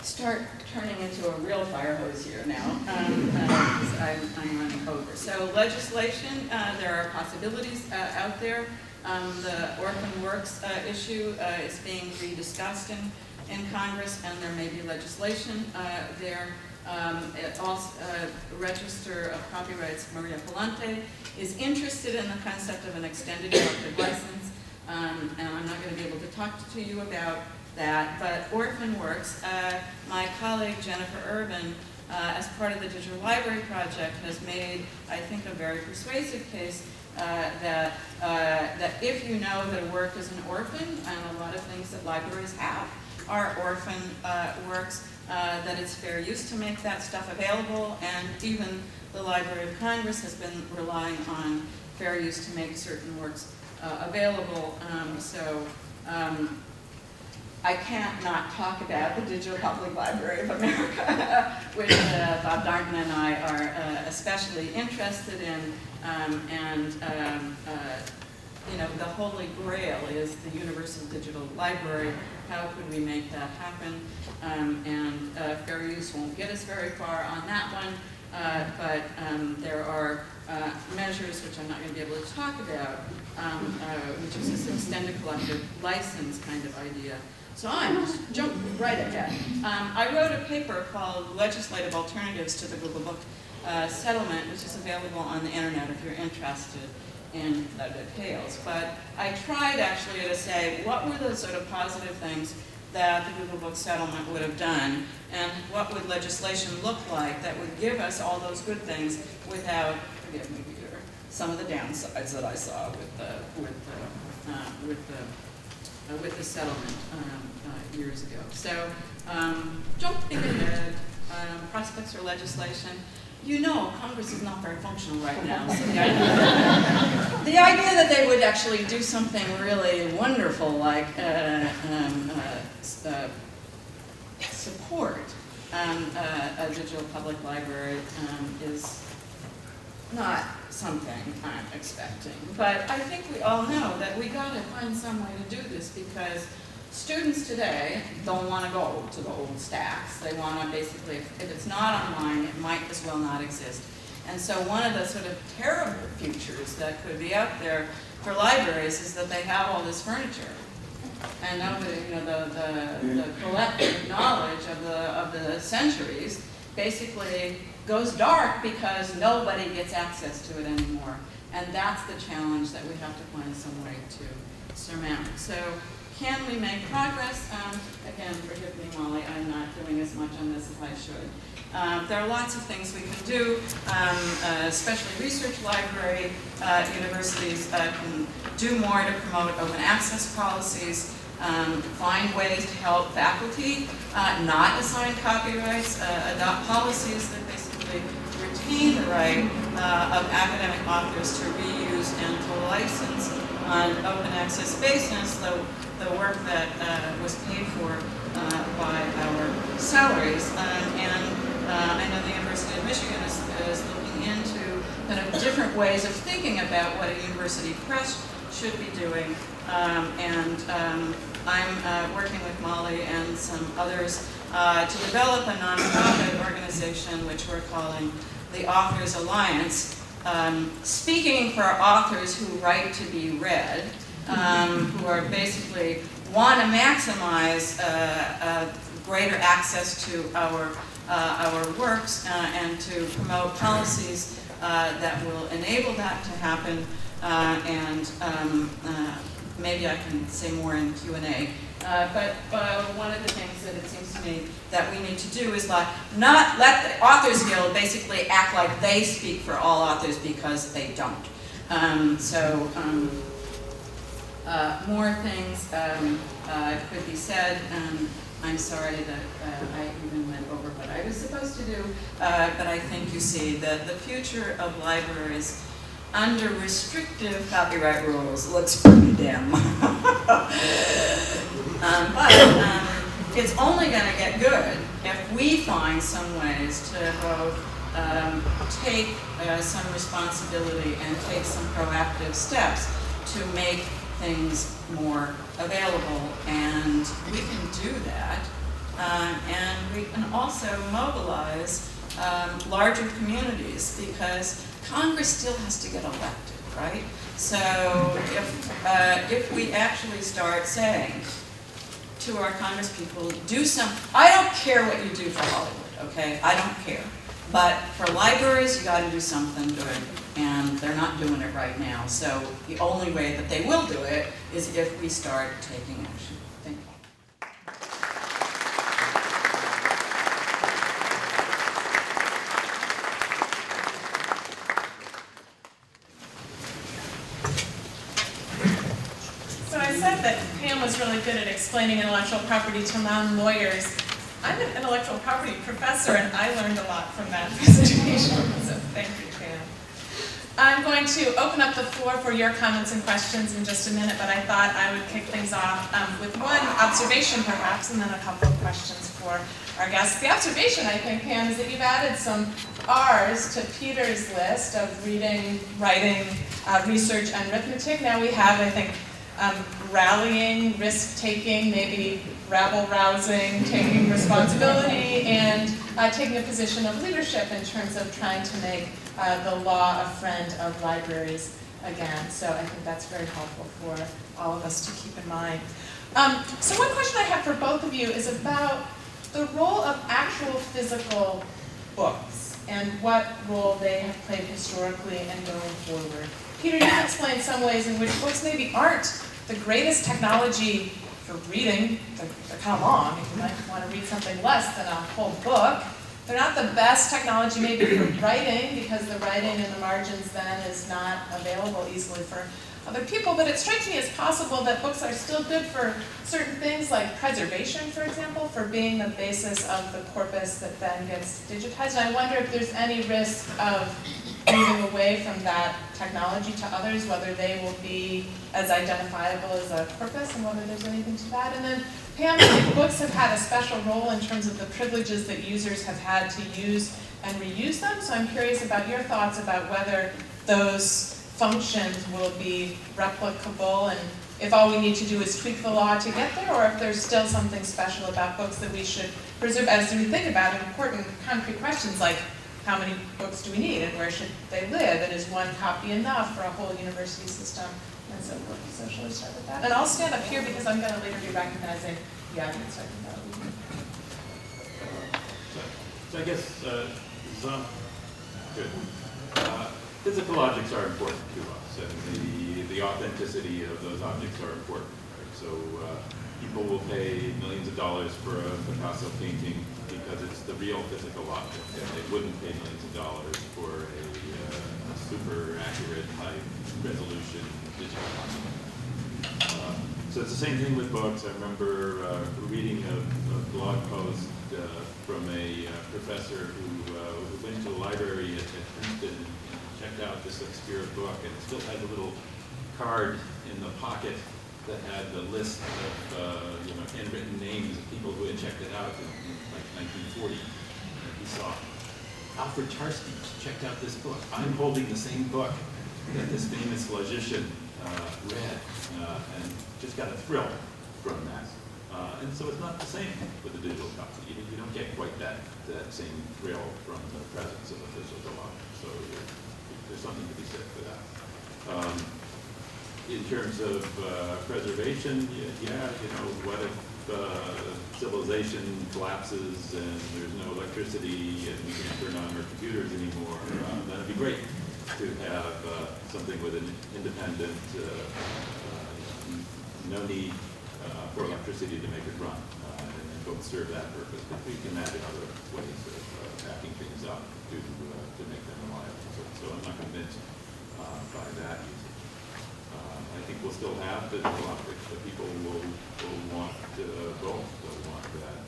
start turning into a real fire hose here now, because I'm running over. So legislation, there are possibilities out there. The orphan works issue is being rediscussed in Congress, and there may be legislation there. It also, Register of Copyrights, Maria Palante, is interested in the concept of an extended collective license, and I'm not going to be able to talk to you about that, but Orphan Works, my colleague Jennifer Urban, as part of the Digital Library Project, has made, I think, a very persuasive case that if you know that a work is an orphan, and a lot of things that libraries have are orphan works, that it's fair use to make that stuff available, and even the Library of Congress has been relying on fair use to make certain works available. I can't not talk about the Digital Public Library of America, which Bob Darnton and I are especially interested in, you know, the holy grail is the Universal Digital Library. How could we make that happen? Fair use won't get us very far on that one, but there are measures which I'm not going to be able to talk about, which is this extended collective license kind of idea. So I'm just jumping right ahead. I wrote a paper called Legislative Alternatives to the Google Book Settlement, which is available on the internet if you're interested in the details. But I tried actually to say what were the sort of positive things that the Google Book Settlement would have done, and what would legislation look like that would give us all those good things without, forgive me, Peter, some of the downsides that I saw with the settlement years ago. So jumping ahead, prospects for legislation. You know, Congress is not very functional right now, so the idea that they would actually do something really wonderful like support a digital public library is not something I'm expecting. But I think we all know that we got to find some way to do this, because students today don't want to go to the old stacks. They want to basically, if it's not online, it might as well not exist. And so one of the sort of terrible futures that could be out there for libraries is that they have all this furniture. And nobody, you know, the collective knowledge of the centuries basically goes dark because nobody gets access to it anymore. And that's the challenge that we have to find some way to surmount. So can we make progress? Again, forgive me, Molly, I'm not doing as much on this as I should. There are lots of things we can do, especially research library. Universities can do more to promote open access policies, find ways to help faculty not assign copyrights, adopt policies that basically retain the right of academic authors to reuse and to license on open access basis the work that was paid for by our salaries. I know the University of Michigan is looking into kind of different ways of thinking about what a university press should be doing. I'm working with Molly and some others to develop a nonprofit organization which we're calling the Authors Alliance, speaking for authors who write to be read, who are basically want to maximize greater access to our works and to promote policies that will enable that to happen. Maybe I can say more in Q&A. But one of the things that it seems to me that we need to do is not let the Authors Guild basically act like they speak for all authors, because they don't. More things could be said. I'm sorry that I even went over what I was supposed to do, but I think you see that the future of libraries under restrictive copyright rules looks pretty dim. But it's only going to get good if we find some ways to both take some responsibility and take some proactive steps to make things more available, and we can do that. And we can also mobilize larger communities, because Congress still has to get elected, right? So if we actually start saying to our Congress people, do some, I don't care what you do for Hollywood, okay? I don't care. But for libraries, you got to do something good, and they're not doing it right now. So the only way that they will do it is if we start taking action. Thank you. So I said that Pam was really good at explaining intellectual property to non-lawyers. I'm an intellectual property professor, and I learned a lot from that presentation, so thank you, Pam. I'm going to open up the floor for your comments and questions in just a minute, but I thought I would kick things off with one observation, perhaps, and then a couple of questions for our guests. The observation, I think, Pam, is that you've added some R's to Peter's list of reading, writing, research, and arithmetic. Now we have, I think, rallying, risk-taking, maybe rabble-rousing, taking responsibility, and taking a position of leadership in terms of trying to make the law a friend of libraries again. So I think that's very helpful for all of us to keep in mind. So one question I have for both of you is about the role of actual physical books and what role they have played historically and going forward. Peter, you can explain some ways in which books maybe aren't the greatest technology for reading. They're kind of long, if you might want to read something less than a whole book. They're not the best technology maybe for writing, because the writing in the margins then is not available easily for other people, but it strikes me as possible that books are still good for certain things like preservation, for example, for being the basis of the corpus that then gets digitized. And I wonder if there's any risk of moving away from that technology to others, whether they will be as identifiable as a corpus, and whether there's anything to that. And then, Pam, I think books have had a special role in terms of the privileges that users have had to use and reuse them. So I'm curious about your thoughts about whether those functions will be replicable, and if all we need to do is tweak the law to get there, or if there's still something special about books that we should preserve as we think about important concrete questions like how many books do we need and where should they live, and is one copy enough for a whole university system, and so forth. So shall we start with that? And I'll stand up here because I'm going to later be recognizing the audience. So I think that will be So I guess, good. Physical objects are important to us, and the authenticity of those objects are important. Right? So people will pay millions of dollars for a Picasso painting because it's the real physical object, and they wouldn't pay millions of dollars for a super accurate, high resolution digital document. So it's the same thing with books. I remember reading a blog post from a professor who went to a library at Princeton and checked out this obscure book, and it still had a little card in the pocket that had the list of handwritten names of people who had checked it out in like 1940. And he saw Alfred Tarski checked out this book. I'm holding the same book that this famous logician read, and just got a thrill from that. And so it's not the same with the digital copy. You don't get quite that same thrill from the presence of a physical object. So there's something to be said for that. In terms of preservation, what if civilization collapses and there's no electricity and we can't turn on our computers anymore? That'd be great. to have something with an independent, no need for electricity to make it run, and both serve that purpose. But we can imagine other ways of backing things up to make them reliable. So I'm not convinced by that usage. I think we'll still have digital optics, but people will want both. They'll want that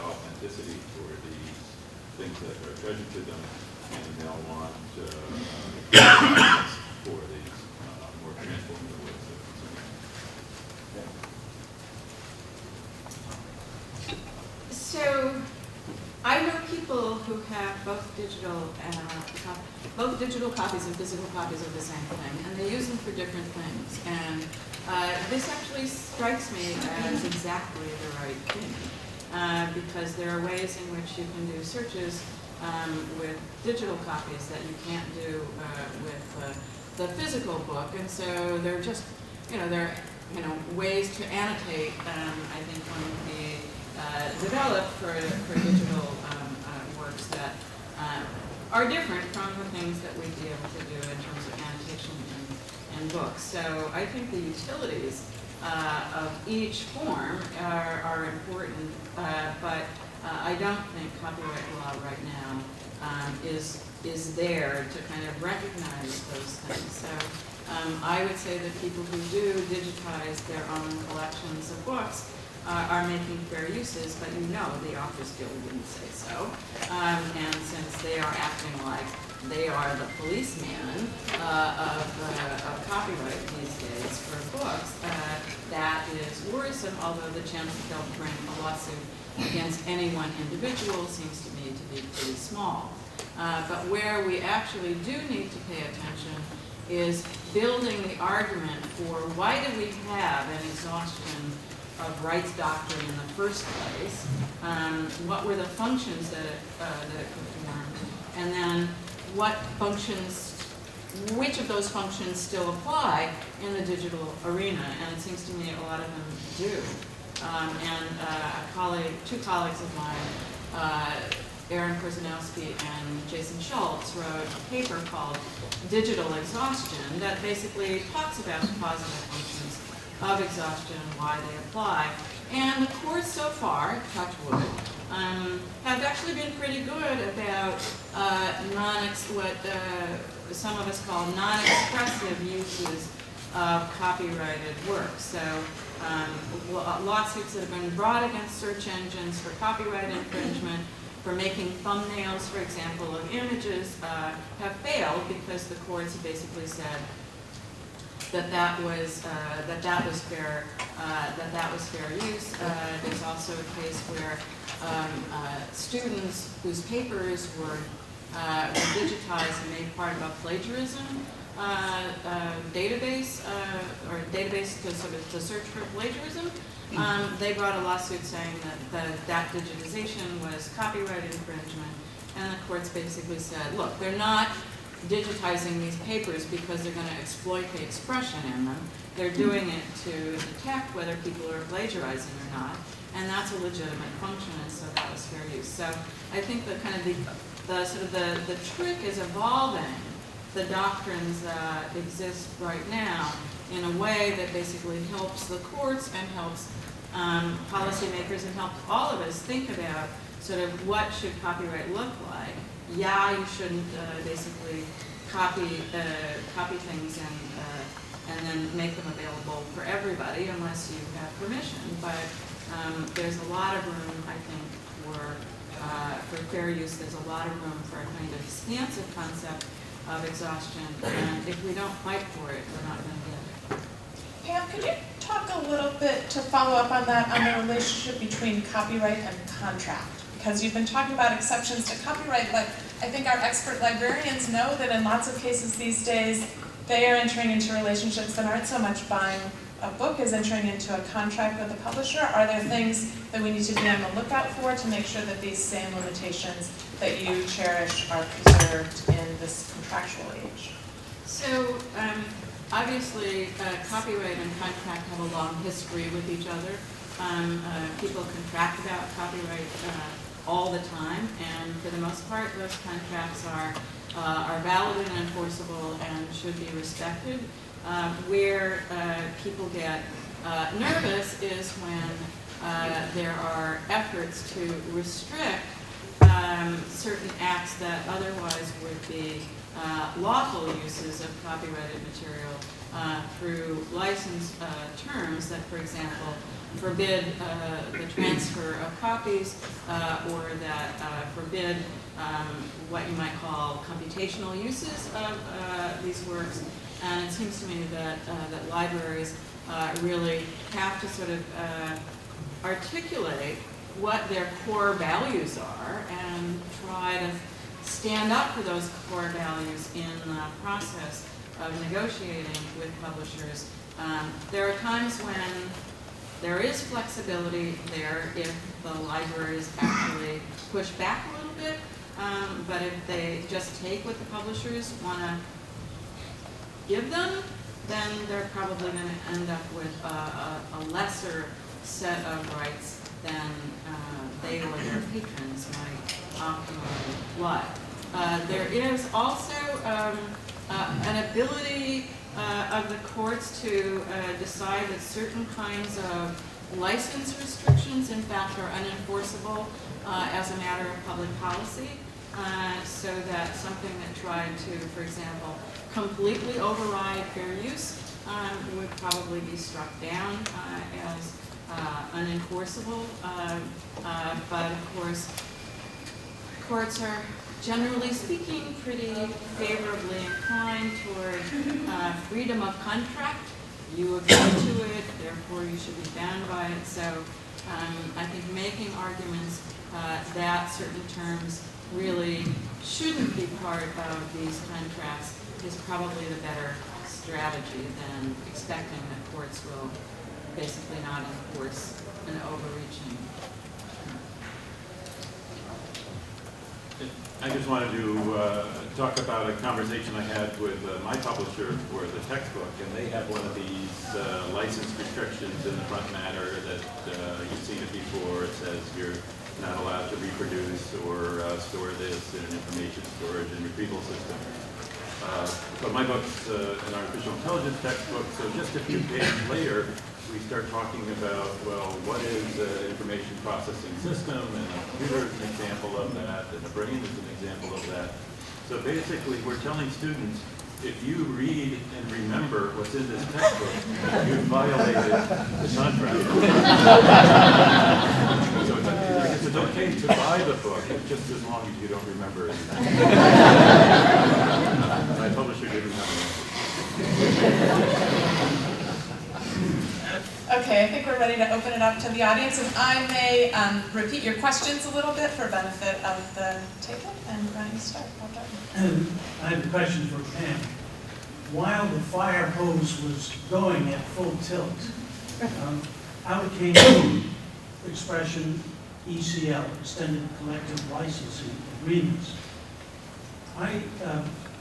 authenticity for the things that are treasured to them, and they'll want for these more transformative ways of consuming. So, I know people who have both digital copies and physical copies of the same thing, and they use them for different things. And this actually strikes me as exactly the right thing, because there are ways in which you can do searches with digital copies that you can't do with the physical book, and so they're just, they're ways to annotate. I think one of the developed for digital works that are different from the things that we'd be able to do in terms of annotation in books. So I think the utilities of each form are important, but I don't think copyright law right now is there to kind of recognize those things. So I would say that people who do digitize their own collections of books are making fair uses, but the Authors Guild didn't say so. And since they are acting like they are the policeman of copyright these days for books, that is worrisome, although the chance that they'll bring a lawsuit against any one individual seems to me to be pretty small. But where we actually do need to pay attention is building the argument for why do we have an exhaustion of rights doctrine in the first place, what were the functions that it performed, and then which of those functions still apply in the digital arena, and it seems to me a lot of them do. Two colleagues of mine, Aaron Korzanowski and Jason Schultz, wrote a paper called Digital Exhaustion that basically talks about the positive functions of exhaustion and why they apply. And the courts so far, touch wood, have actually been pretty good about what some of us call non-expressive uses of copyrighted works. So lawsuits that have been brought against search engines for copyright infringement, for making thumbnails, for example, of images, have failed because the courts have basically said that was fair use. There's also a case where students whose papers were digitized and made part of a plagiarism database to search for plagiarism. They brought a lawsuit saying that digitization was copyright infringement, and the courts basically said, look, they're not digitizing these papers because they're going to exploit the expression in them. They're doing it to detect whether people are plagiarizing or not, and that's a legitimate function, and so that was fair use. So I think the trick is evolving the doctrines that exist right now in a way that basically helps the courts and helps policymakers and helps all of us think about sort of what should copyright look like. Yeah, you shouldn't basically copy things and then make them available for everybody unless you have permission. But there's a lot of room, I think, for fair use. There's a lot of room for a kind of expansive concept of exhaustion, and if we don't fight for it, we're not going to get it. Pam, could you talk a little bit to follow up on that, on the relationship between copyright and contract? Because you've been talking about exceptions to copyright, but I think our expert librarians know that in lots of cases these days, they are entering into relationships that aren't so much buying a book as entering into a contract with a publisher. Are there things that we need to be on the lookout for to make sure that these same limitations that you cherish are preserved in this contractual age? So obviously copyright and contract have a long history with each other. People contract about copyright all the time, and for the most part those contracts are are valid and enforceable and should be respected. Where people get nervous is when there are efforts to restrict certain acts that otherwise would be lawful uses of copyrighted material through license terms that, for example, forbid the transfer of copies or that forbid what you might call computational uses of these works. And it seems to me that libraries really have to sort of articulate what their core values are and try to stand up for those core values in the process of negotiating with publishers. There are times when there is flexibility there if the libraries actually push back a little bit, but if they just take what the publishers want to give them, then they're probably going to end up with a lesser set of rights than they or their patrons might optimally like. There is also an ability of the courts to decide that certain kinds of license restrictions, in fact, are unenforceable as a matter of public policy, so that something that tried to, for example, completely override fair use would probably be struck down as unenforceable. But of course, courts are generally speaking pretty favorably inclined toward freedom of contract. You agree to it, therefore you should be bound by it. So I think making arguments that certain terms really shouldn't be part of these contracts is probably the better strategy than expecting that courts will basically not enforce an overreaching. I just wanted to talk about a conversation I had with my publisher for the textbook, and they have one of these license restrictions in the front matter that you've seen it before. It says you're not allowed to reproduce or store this in an information storage and retrieval system. But my book's an artificial intelligence textbook, so just a few pages later, we start talking about, well, what is an information processing system, and a computer is an example of that, and a brain is an example of that. So basically, we're telling students, if you read and remember what's in this textbook, you've violated the contract. So it's okay to buy the book, just as long as you don't remember it. My publisher didn't have an answer. Okay, I think we're ready to open it up to the audience, and I may repeat your questions a little bit for benefit of the table. And Ryan, start. I have a question for Pam. While the fire hose was going at full tilt, out came the expression ECL, Extended Collective Licensing Agreements. I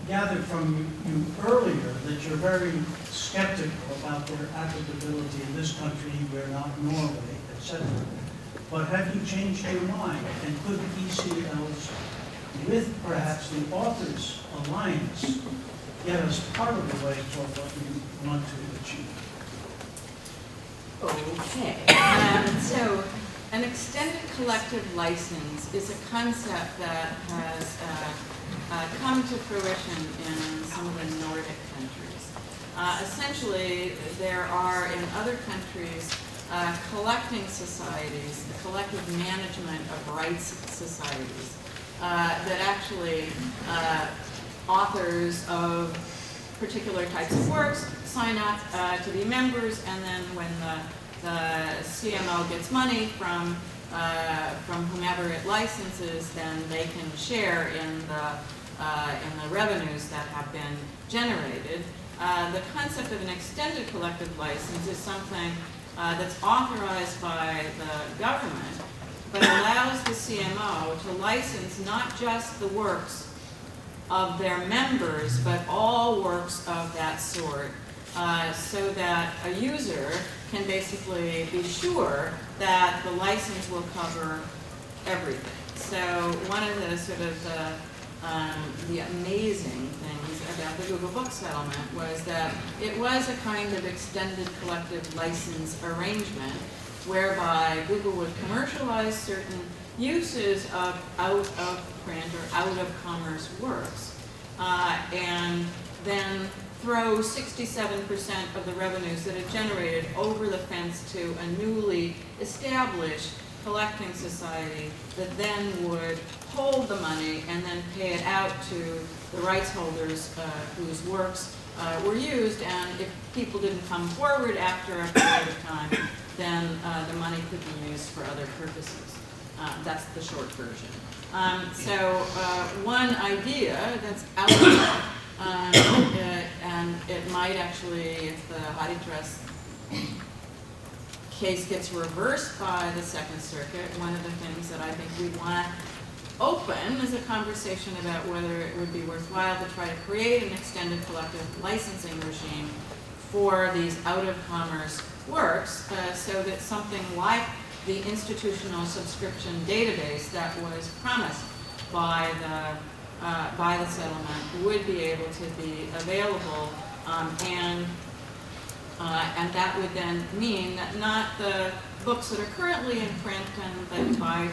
gathered from you earlier that you're very skeptical about their applicability in this country, we're not Norway, etc. But have you changed your mind? And could ECLs, with perhaps the Authors Alliance, get us part of the way toward what we want to achieve? Okay. So an extended collective license is a concept that has come to fruition in some of the Nordic countries. Essentially, there are in other countries collecting societies, collective management of rights societies that actually authors of particular types of works sign up to be members, and then when the CMO gets money from whomever it licenses, then they can share in the revenues that have been generated. The concept of an extended collective license is something that's authorized by the government, but allows the CMO to license not just the works of their members, but all works of that sort, so that a user can basically be sure that the license will cover everything. So one of the sort of the amazing things about the Google Book settlement was that it was a kind of extended collective license arrangement whereby Google would commercialize certain uses of out-of-print or out-of-commerce works, and then throw 67% of the revenues that it generated over the fence to a newly established collecting society that then would hold the money and then pay it out to the rights holders whose works were used, and if people didn't come forward after a period of time, then the money could be used for other purposes. That's the short version. So one idea that's out there, and it might actually, if the HathiTrust case gets reversed by the Second Circuit, one of the things that I think we want to open is a conversation about whether it would be worthwhile to try to create an extended collective licensing regime for these out-of-commerce works, so that something like the institutional subscription database that was promised by the settlement would be able to be available, and that would then mean that not the books that are currently in print and that you buy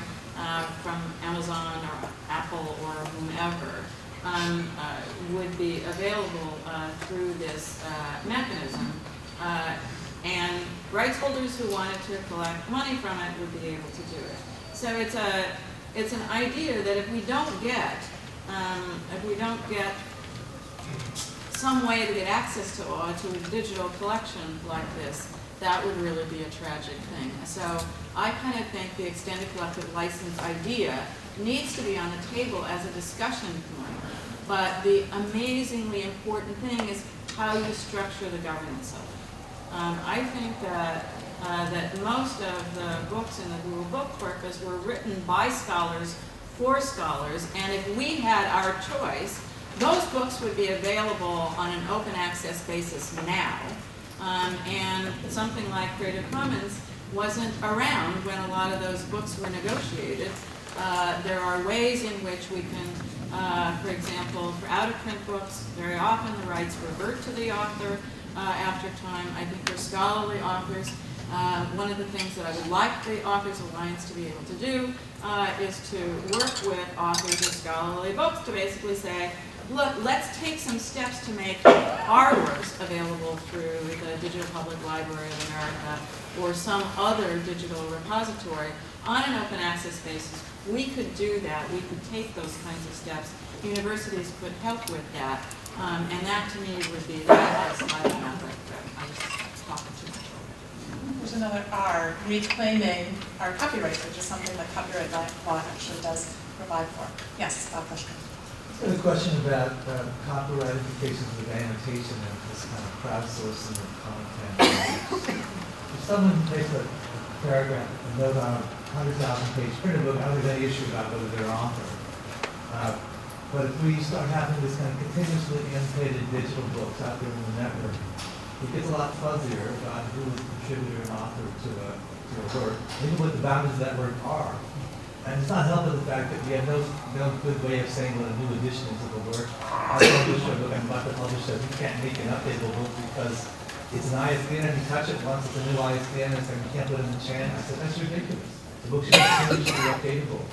from Amazon or Apple or whomever would be available through this mechanism, and rights holders who wanted to collect money from it would be able to do it. So it's an idea that if we don't get some way to get access to a digital collection like this, that would really be a tragic thing. So I kind of think the extended collective license idea needs to be on the table as a discussion point. But the amazingly important thing is how you structure the governance of it. I think that most of the books in the Google Book Corpus were written by scholars for scholars, and if we had our choice, those books would be available on an open access basis now. And something like Creative Commons wasn't around when a lot of those books were negotiated. There are ways in which we can, for example, for out-of-print books, very often the rights revert to the author after time. I think for scholarly authors, one of the things that I would like the Authors Alliance to be able to do is to work with authors of scholarly books to basically say, look, let's take some steps to make our works available through the Digital Public Library of America or some other digital repository on an open access basis. We could do that. We could take those kinds of steps. Universities could help with that. And that to me would be that slide map that I was talking too much over. There's another R, reclaiming our copyrights, which is something that copyright law actually does provide for. Yes, Bob Bushkin. I have a question about copyright implications of annotation and this kind of crowdsourcing of content. If someone takes a paragraph, a note on a 100,000-page printed book, I don't have any issue about whether they're author. But if we start having this kind of continuously annotated digital books out there in the network, it gets a lot fuzzier about who is the contributor and author to a work, even what the boundaries of that work are. And it's not helping the fact that we have no good way of saying what a new edition is of a work. Our publisher, looking about the publisher, we can't make an updatable book because it's an ISBN and you touch it once, it's a new ISBN, and it's like you can't put it in the chain. I said, that's ridiculous. The book should continuously be updatable.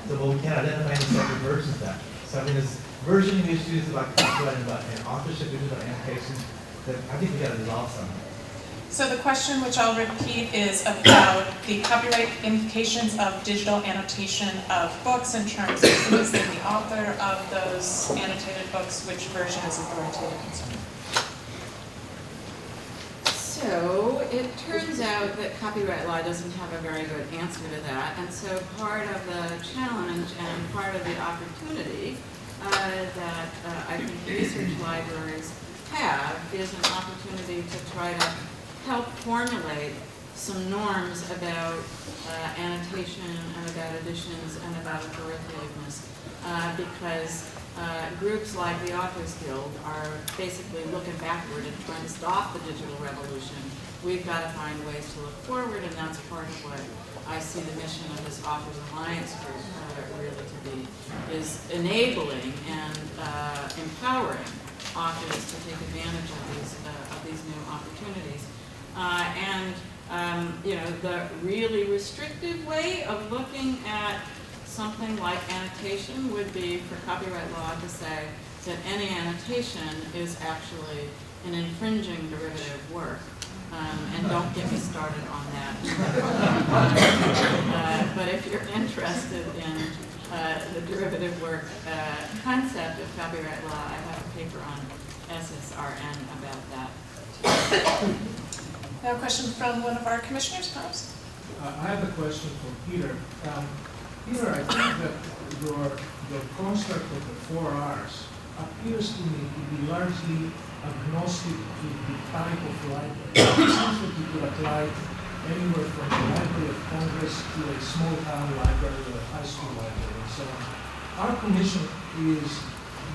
So, well, we can't identify any separate versions of that. So, I mean, there's versioning issues about copyright and about authorship issues, about annotation, that I think we got to resolve something. So the question, which I'll repeat, is about the copyright implications of digital annotation of books in terms of who is the author of those annotated books, which version is authoritative, and so on. So it turns out that copyright law doesn't have a very good answer to that, and so part of the challenge and part of the opportunity that I think research libraries have is an opportunity to try to help formulate some norms about annotation and about editions and about authoritativeness, because groups like the Authors Guild are basically looking backward and trying to stop the digital revolution. We've got to find ways to look forward, and that's part of what I see the mission of this Authors Alliance group really to be, is enabling and empowering authors to take advantage of these new opportunities. You know, the really restrictive way of looking at something like annotation would be for copyright law to say that any annotation is actually an infringing derivative work. And don't get me started on that. But if you're interested in the derivative work concept of copyright law, I have a paper on SSRN about that. Now a question from one of our commissioners, perhaps? I have a question for Peter. Peter, I think that your construct of the 4 R's appears to me to be largely agnostic to the type of library. It seems that you could apply anywhere from the Library of Congress to a small town library or a high school library and so on. Our commission is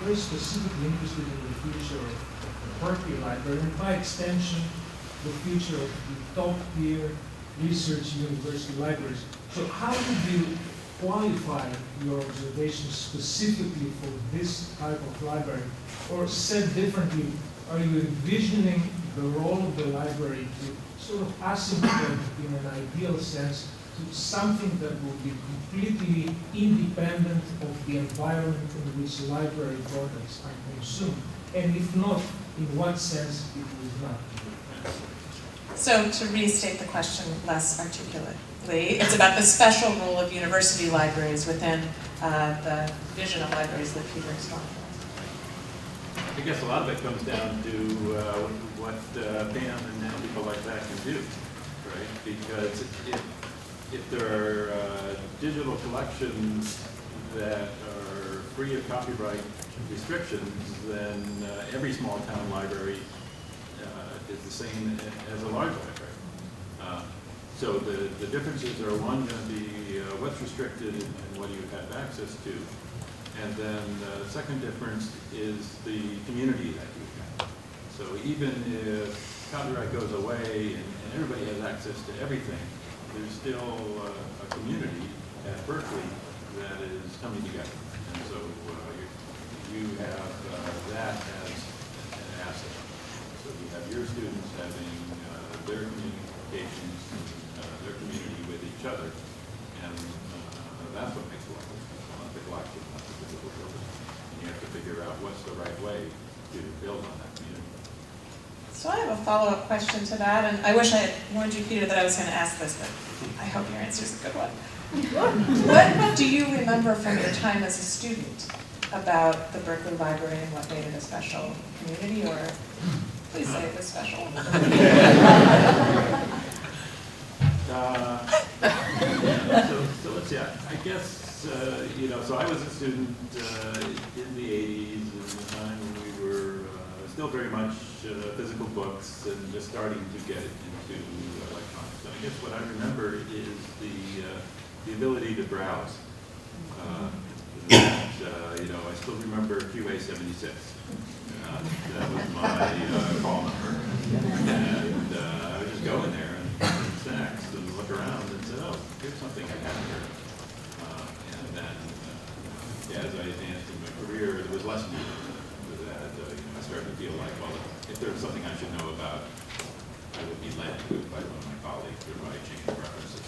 very specifically interested in the future of the Berkeley Library and by extension the future of the top-tier research university libraries. So how would you qualify your observations specifically for this type of library? Or said differently, are you envisioning the role of the library to sort of asymptote in an ideal sense to something that will be completely independent of the environment in which library products are consumed? And if not, in what sense it will not? So to restate the question less articulately, it's about the special role of university libraries within the vision of libraries that Peter explained. I guess a lot of it comes down to what Pam and people like that can do, right? Because if there are digital collections that are free of copyright restrictions, then every small town library is the same as a large library. So the differences are, one, going to be what's restricted and what you have access to. And then the second difference is the community that you have. So even if copyright goes away and everybody has access to everything, there's still a community at Berkeley that is coming together. And so you have that as an asset. So you have your students having their communications, their community with each other, and that's what makes a library, not the collection, not the physical building. And you have to figure out what's the right way to build on that community. So I have a follow-up question to that, and I wish I had warned you, Peter, that I was going to ask this, but I hope your answer is a good one. What do you remember from your time as a student about the Berkeley Library and what made it a special community, or please say it was special? So let's see, I guess, you know, so I was a student in the 80s, in the time when we were still very much physical books and just starting to get into electronics. So I guess what I remember is the ability to browse. You know, I still remember QA 76. That was my call number. And I would just go in there and snacks and look around and say, oh, here's something I have here. And then, yeah, as I advanced in my career, there was less need for that. You know, I started to feel like, well, if there was something I should know about, I would be led to it by one of my colleagues or by chain of references.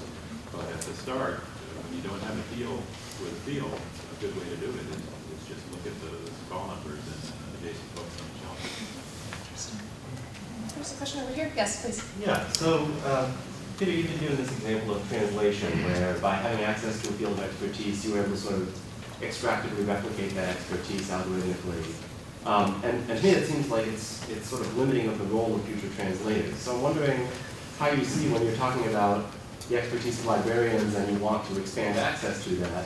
But at the start, when you don't have a feel for the field, a good way to do it is just look at the call numbers and adjacent books on the shelf. There's a question over here. Yes, please. Yeah, so Peter, you've been doing this example of translation where by having access to a field of expertise, you were able to sort of extractively replicate that expertise algorithmically. And to me, it seems like it's sort of limiting of the role of future translators. So I'm wondering how you see when you're talking about the expertise of librarians and you want to expand access to that.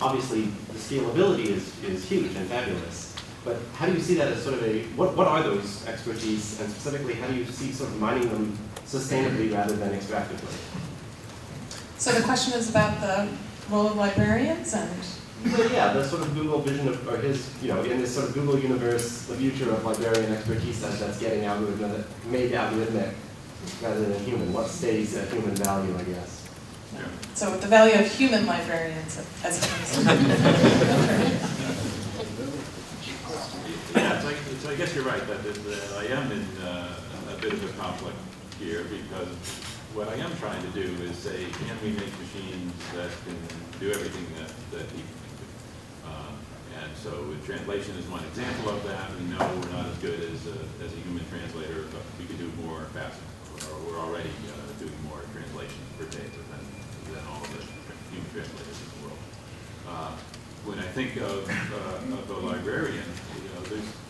Obviously, the scalability is huge and fabulous. But how do you see that as sort of what are those expertise, and specifically, how do you see sort of mining them sustainably rather than extractively? So the question is about the role of librarians and So yeah, the sort of Google vision of, or his, in this sort of Google universe, the future of librarian expertise that's getting made algorithmic rather than human. What stays at human value, I guess. Yeah. So the value of human librarians as opposed to. Yeah, so I guess you're right, that I am in a bit of a conflict here, because what I am trying to do is say, can we make machines that can do everything that people can do? And so translation is one example of that. We know we're not as good as a human translator, but we can do more faster. We're already doing more translations per day than all of the human translators in the world. When I think of a librarian,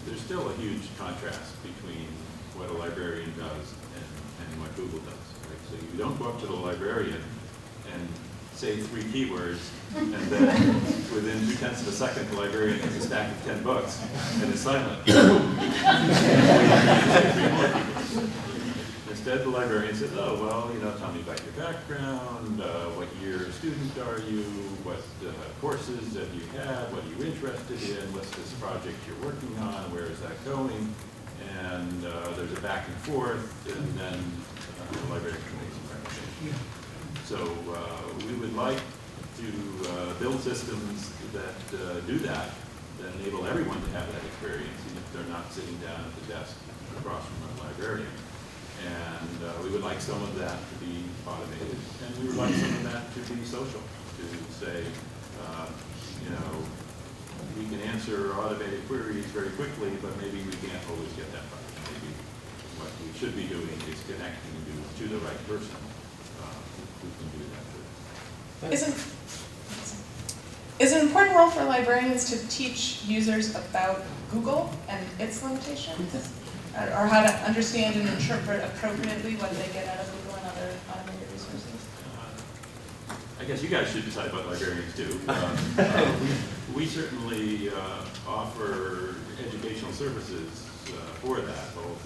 there's still a huge contrast between what a librarian does and what Google does. Right? So you don't go up to the librarian and say 3 keywords, and then within 0.2 of a second, the librarian has a stack of 10 books and is silent. Instead, the librarian says, oh, well, tell me about your background, what year student are you, what courses have you had, what are you interested in, what's this project you're working on, where is that going, and there's a back and forth, and then the librarian can make some recommendations. So we would like to build systems that do that enable everyone to have that experience, even if they're not sitting down at the desk across from a librarian. And we would like some of that to be automated, and we would like some of that to be social, to say, we can answer automated queries very quickly, but maybe we can't always get that right. Maybe what we should be doing is connecting to the right person who can do that too. Is it an important role for librarians to teach users about Google and its limitations? Or how to understand and interpret appropriately what they get out of Google and other automated resources? I guess you guys should decide what librarians do. We certainly offer educational services for that, both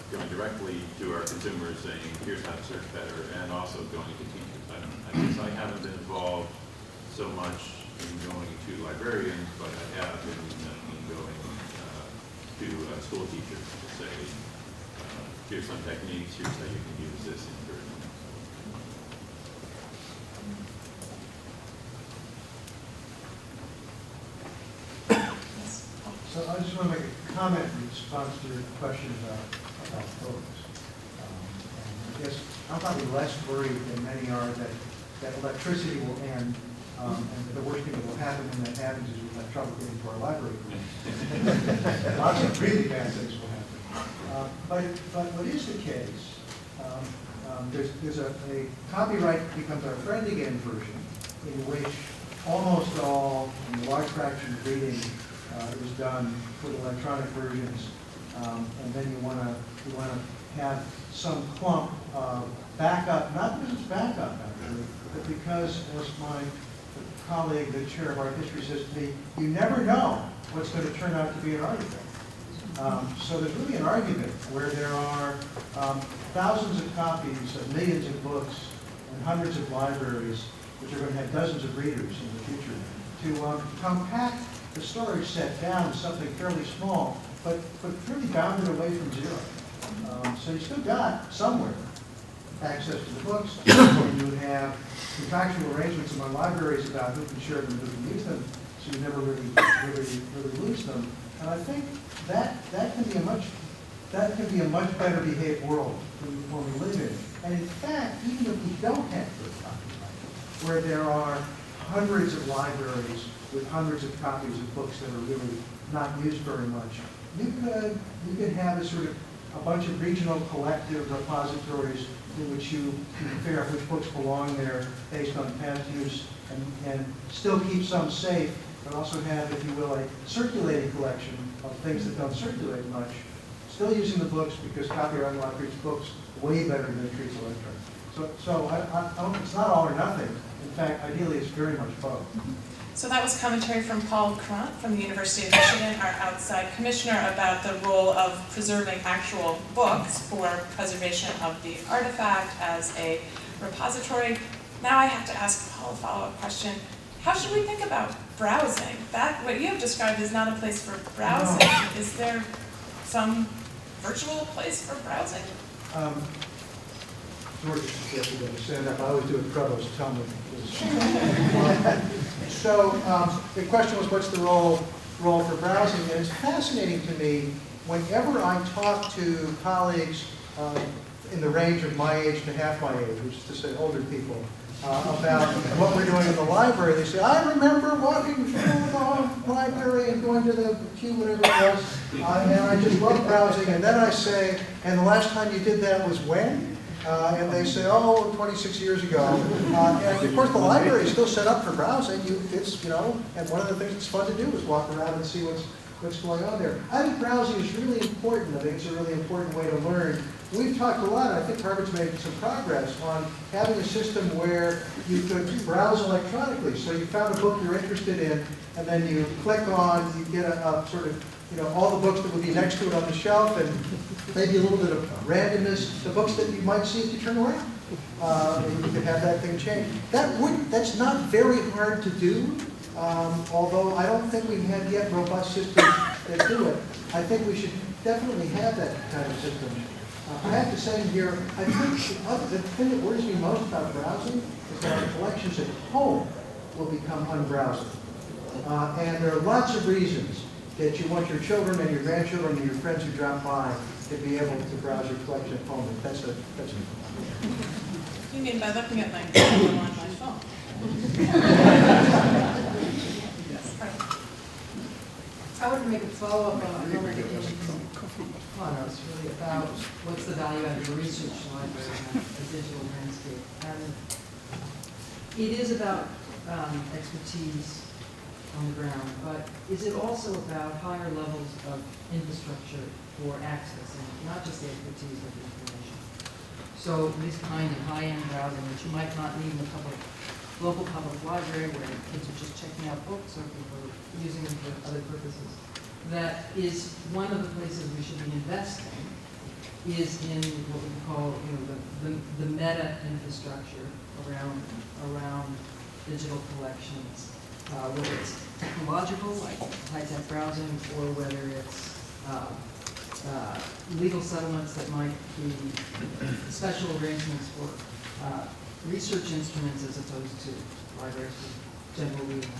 going directly to our consumers saying, here's how to search better, and also going to teachers. I guess I haven't been involved so much in going to librarians, but I have been going to school teachers to say, here's some techniques, here's how you can use this in your So I just want to make a comment in response to your question about books. And I guess I'm probably less worried than many are that electricity will end, and that the worst thing that will happen when that happens is we'll have trouble getting to our library. Lots of really bad things will happen. But what is the case, there's a copyright becomes our friend again version in which almost all, and a large fraction of reading is done with electronic versions, and then you want to have some clump of backup, not because it's backup actually, but because, as my colleague, the chair of art history, says to me, you never know what's going to turn out to be an artifact. So there's really an argument where there are thousands of copies of millions of books and hundreds of libraries, which are going to have dozens of readers in the future, to compact the storage set down to something fairly small, but really bounded away from zero. So you still got somewhere access to the books. You have contractual arrangements among libraries about who can share them and who can use them, so you never really lose them. And I think that can be a much better behaved world when we live in. And in fact, even if we don't have good copyright, where there are hundreds of libraries with hundreds of copies of books that are really not used very much, you could have a sort of a bunch of regional collective repositories in which you can figure out which books belong there based on past use, and still keep some safe, but also have, if you will, a circulating collection of things that don't circulate much, still using the books because copyright law treats books way better than it treats electronics. So it's not all or nothing. In fact, ideally, it's very much both. So that was commentary from Paul Crant from the University of Michigan, our outside commissioner, about the role of preserving actual books for preservation of the artifact as a repository. Now I have to ask Paul a follow-up question. how should we think about browsing? That, what you have described is not a place for browsing. Is there some virtual place for browsing? George suggested that I stand up. I always do what provost tell me. So the question was, what's the role for browsing? And it's fascinating to me whenever I talk to colleagues in the range of my age to half my age, which is to say older people, about what we're doing in the library. They say, I remember walking through the library and going to the queue, whatever it was, and I just love browsing. And then I say, and the last time you did that was when? And they say, oh, 26 years ago. And of course, the library is still set up for browsing. It's, you know, and one of the things that's fun to do is walk around and see what's going on there. I think browsing is really important. I think it's a really important way to learn. We've talked a lot, I think Harvard's made some progress on having a system where you could browse electronically. So you found a book you're interested in, and then you click on, you get a sort of, you know, all the books that would be next to it on the shelf, and maybe a little bit of randomness, the books that you might see if you turn around. And you could have that thing change. That's not very hard to do, although I don't think we have yet robust systems that do it. I think we should definitely have that kind of system. I have to say here, I think the thing that worries me most about browsing is that our collections at home will become unbrowsable. And there are lots of reasons that you want your children and your grandchildren and your friends who drop by to be able to browse your collection at home. That's a You mean by looking at my Kindle on my phone? Yes, right. I wanted to make a follow-up on the comments really about what's the value out of a research library in a digital landscape. And it is about expertise on the ground, but is it also about higher levels of infrastructure for accessing not just the expertise but the information? So this kind of high-end browsing, which you might not need in a local public library where kids are just checking out books or people are using them for other purposes, that is one of the places we should be investing is in what we call, you know, the meta infrastructure around digital collections, whether it's technological, like high-tech browsing, or whether it's legal settlements that might be special arrangements for research instruments as opposed to libraries with general reading.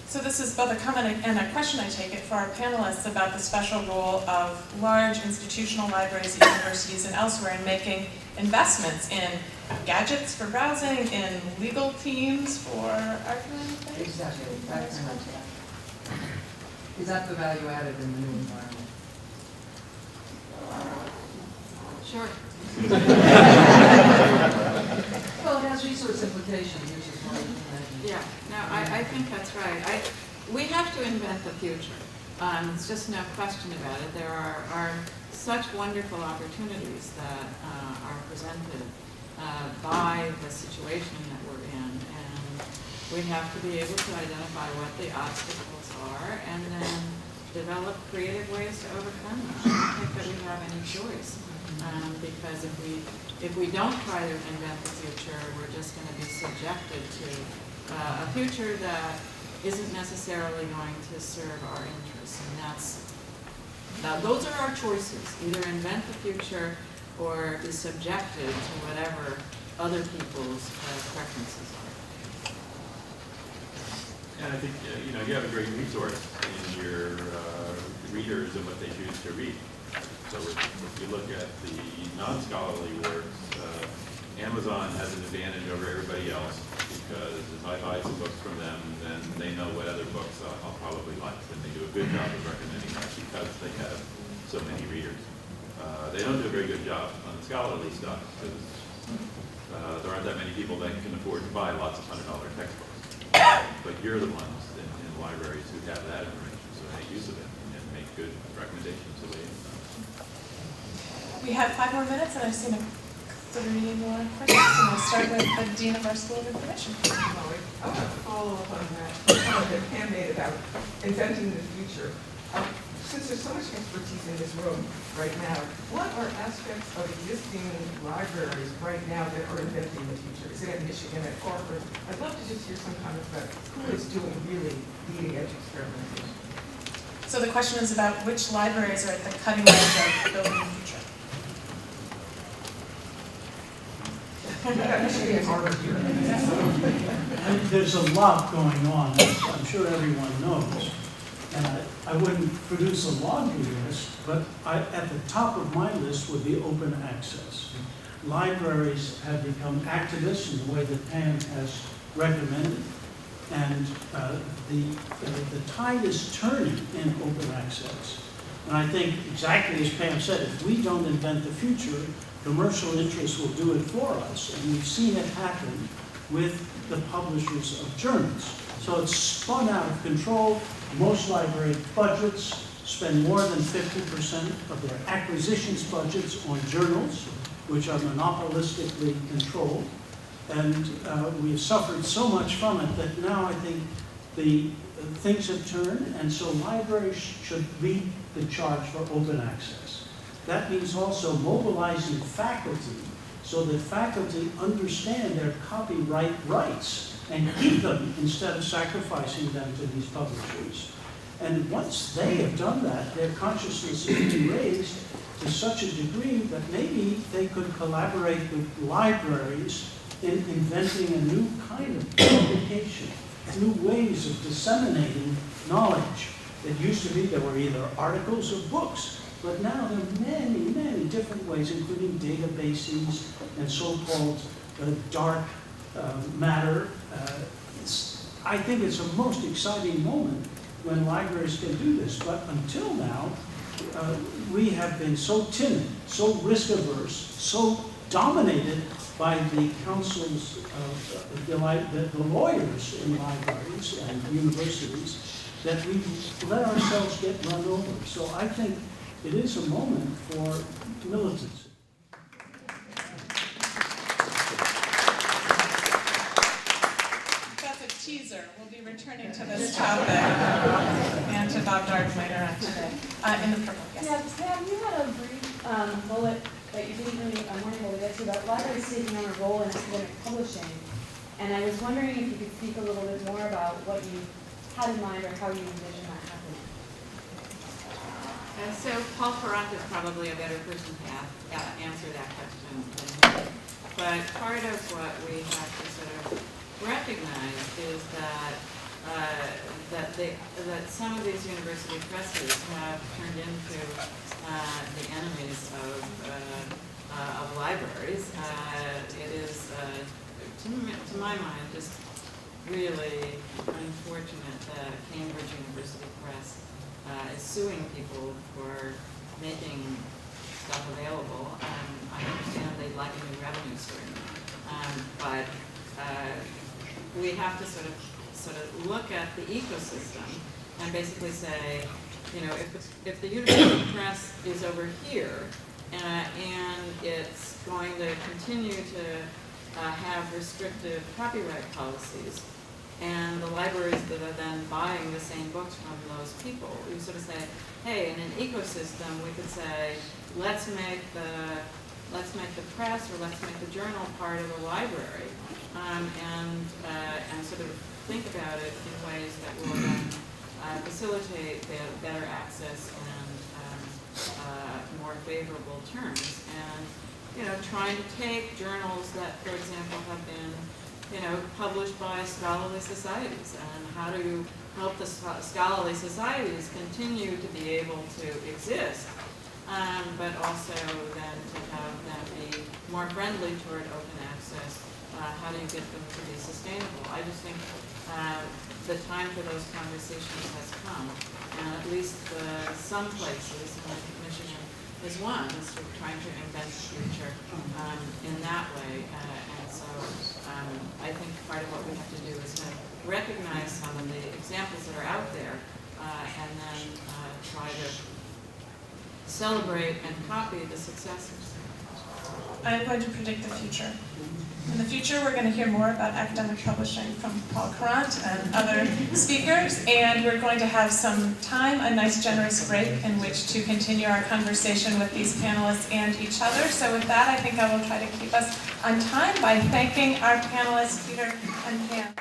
So this is both a comment and a question, I take it, for our panelists about the special role of large institutional libraries at universities and elsewhere in making investments in gadgets for browsing, in legal teams for archiving. Exactly. Is that the value added in the new environment? Sure. Well, it has resource implications, which is why you imagine. Yeah, no, I think that's right. We have to invent the future. It's just no question about it. There are such wonderful opportunities that are presented by the situation that we're in, and we have to be able to identify what the obstacles are and then develop creative ways to overcome them. I don't think that we have any choice, because if we don't try to invent the future, we're just going to be subjected to a future that isn't necessarily going to serve our interests, and those are our choices: either invent the future or be subjected to whatever other people's preferences are. And I think, you have a great resource in your readers and what they choose to read. So if you look at the non-scholarly works, Amazon has an advantage over everybody else because if I buy some books from them, then they know what other books I'll probably like. And they do a good job of recommending that because they have so many readers. They don't do a very good job on the scholarly stuff because there aren't that many people that can afford to buy lots of $100 textbooks. But you're the ones in libraries who have that information, so make use of it and make good recommendations the way it's done. We have 5 more minutes, and I've seen 3 more questions. And I'll start with the Dean of our School of Information. I want to follow up on that comment that Pam made about inventing the future. since there's so much expertise in this room right now, what are aspects of existing libraries right now that are inventing the future? Is it at Michigan, at Harvard? I'd love to just hear some kind of who is doing really leading edge experimentation. So the question is about which libraries are at the cutting edge of building the future. Michigan and Harvard here. And there's a lot going on, as I'm sure everyone knows. I wouldn't produce a laundry list, but at the top of my list would be open access. Libraries have become activists in the way that Pam has recommended, and the tide is turning in open access. And I think, exactly as Pam said, if we don't invent the future, commercial interests will do it for us, and we've seen it happen with the publishers of journals. So it's spun out of control. Most library budgets spend more than 50% of their acquisitions budgets on journals, which are monopolistically controlled. And we've suffered so much from it that now I think the things have turned, and so libraries should lead the charge for open access. That means also mobilizing faculty so that faculty understand their copyright rights and keep them instead of sacrificing them to these publishers. And once they have done that, their consciousness is being raised to such a degree that maybe they could collaborate with libraries in inventing a new kind of publication, new ways of disseminating knowledge. It used to be there were either articles or books, but now there are many, many different ways, including databases and so-called dark matter. I think it's a most exciting moment when libraries can do this, but until now, we have been so timid, so risk-averse, so dominated by the councils of the lawyers in libraries and universities that we let ourselves get run over. So I think it is a moment for militancy. Teaser. We'll be returning to this topic and to Bob Dark later on today. In the purple, yes. Yeah, Pam, you had a brief bullet that you didn't really, weren't able to get to about libraries taking on a role in academic publishing. And I was wondering if you could speak a little bit more about what you had in mind or how you envision that happening. So Paul Farrant is probably a better person to answer that question than me. But part of what we have to sort of recognize is that that some of these university presses have turned into the enemies of libraries. It is, to my mind, just really unfortunate that Cambridge University Press is suing people for making stuff available. I understand they'd like a new revenue stream, but we have to sort of look at the ecosystem and basically say, you know, if the university press is over here and it's going to continue to have restrictive copyright policies, and the libraries that are then buying the same books from those people, we sort of say, hey, in an ecosystem, we could say, let's make the press or let's make the journal part of the library, and sort of think about it in ways that will then facilitate better access and more favorable terms. And, you know, trying to take journals that, for example, have been, you know, published by scholarly societies, and how to help the scholarly societies continue to be able to exist, but also then to have them be more friendly toward open access. How do you get them to be sustainable? I just think the time for those conversations has come, and at least some places, and I think Michigan is one, is sort of trying to invent the future in that way. And so I think part of what we have to do is kind of recognize some of the examples that are out there, and then try to celebrate and copy the successes. I'm going to predict the future. In the future, we're going to hear more about academic publishing from Paul Courant and other speakers, and we're going to have some time, a nice generous break in which to continue our conversation with these panelists and each other. So with that, I think I will try to keep us on time by thanking our panelists, Peter and Pam.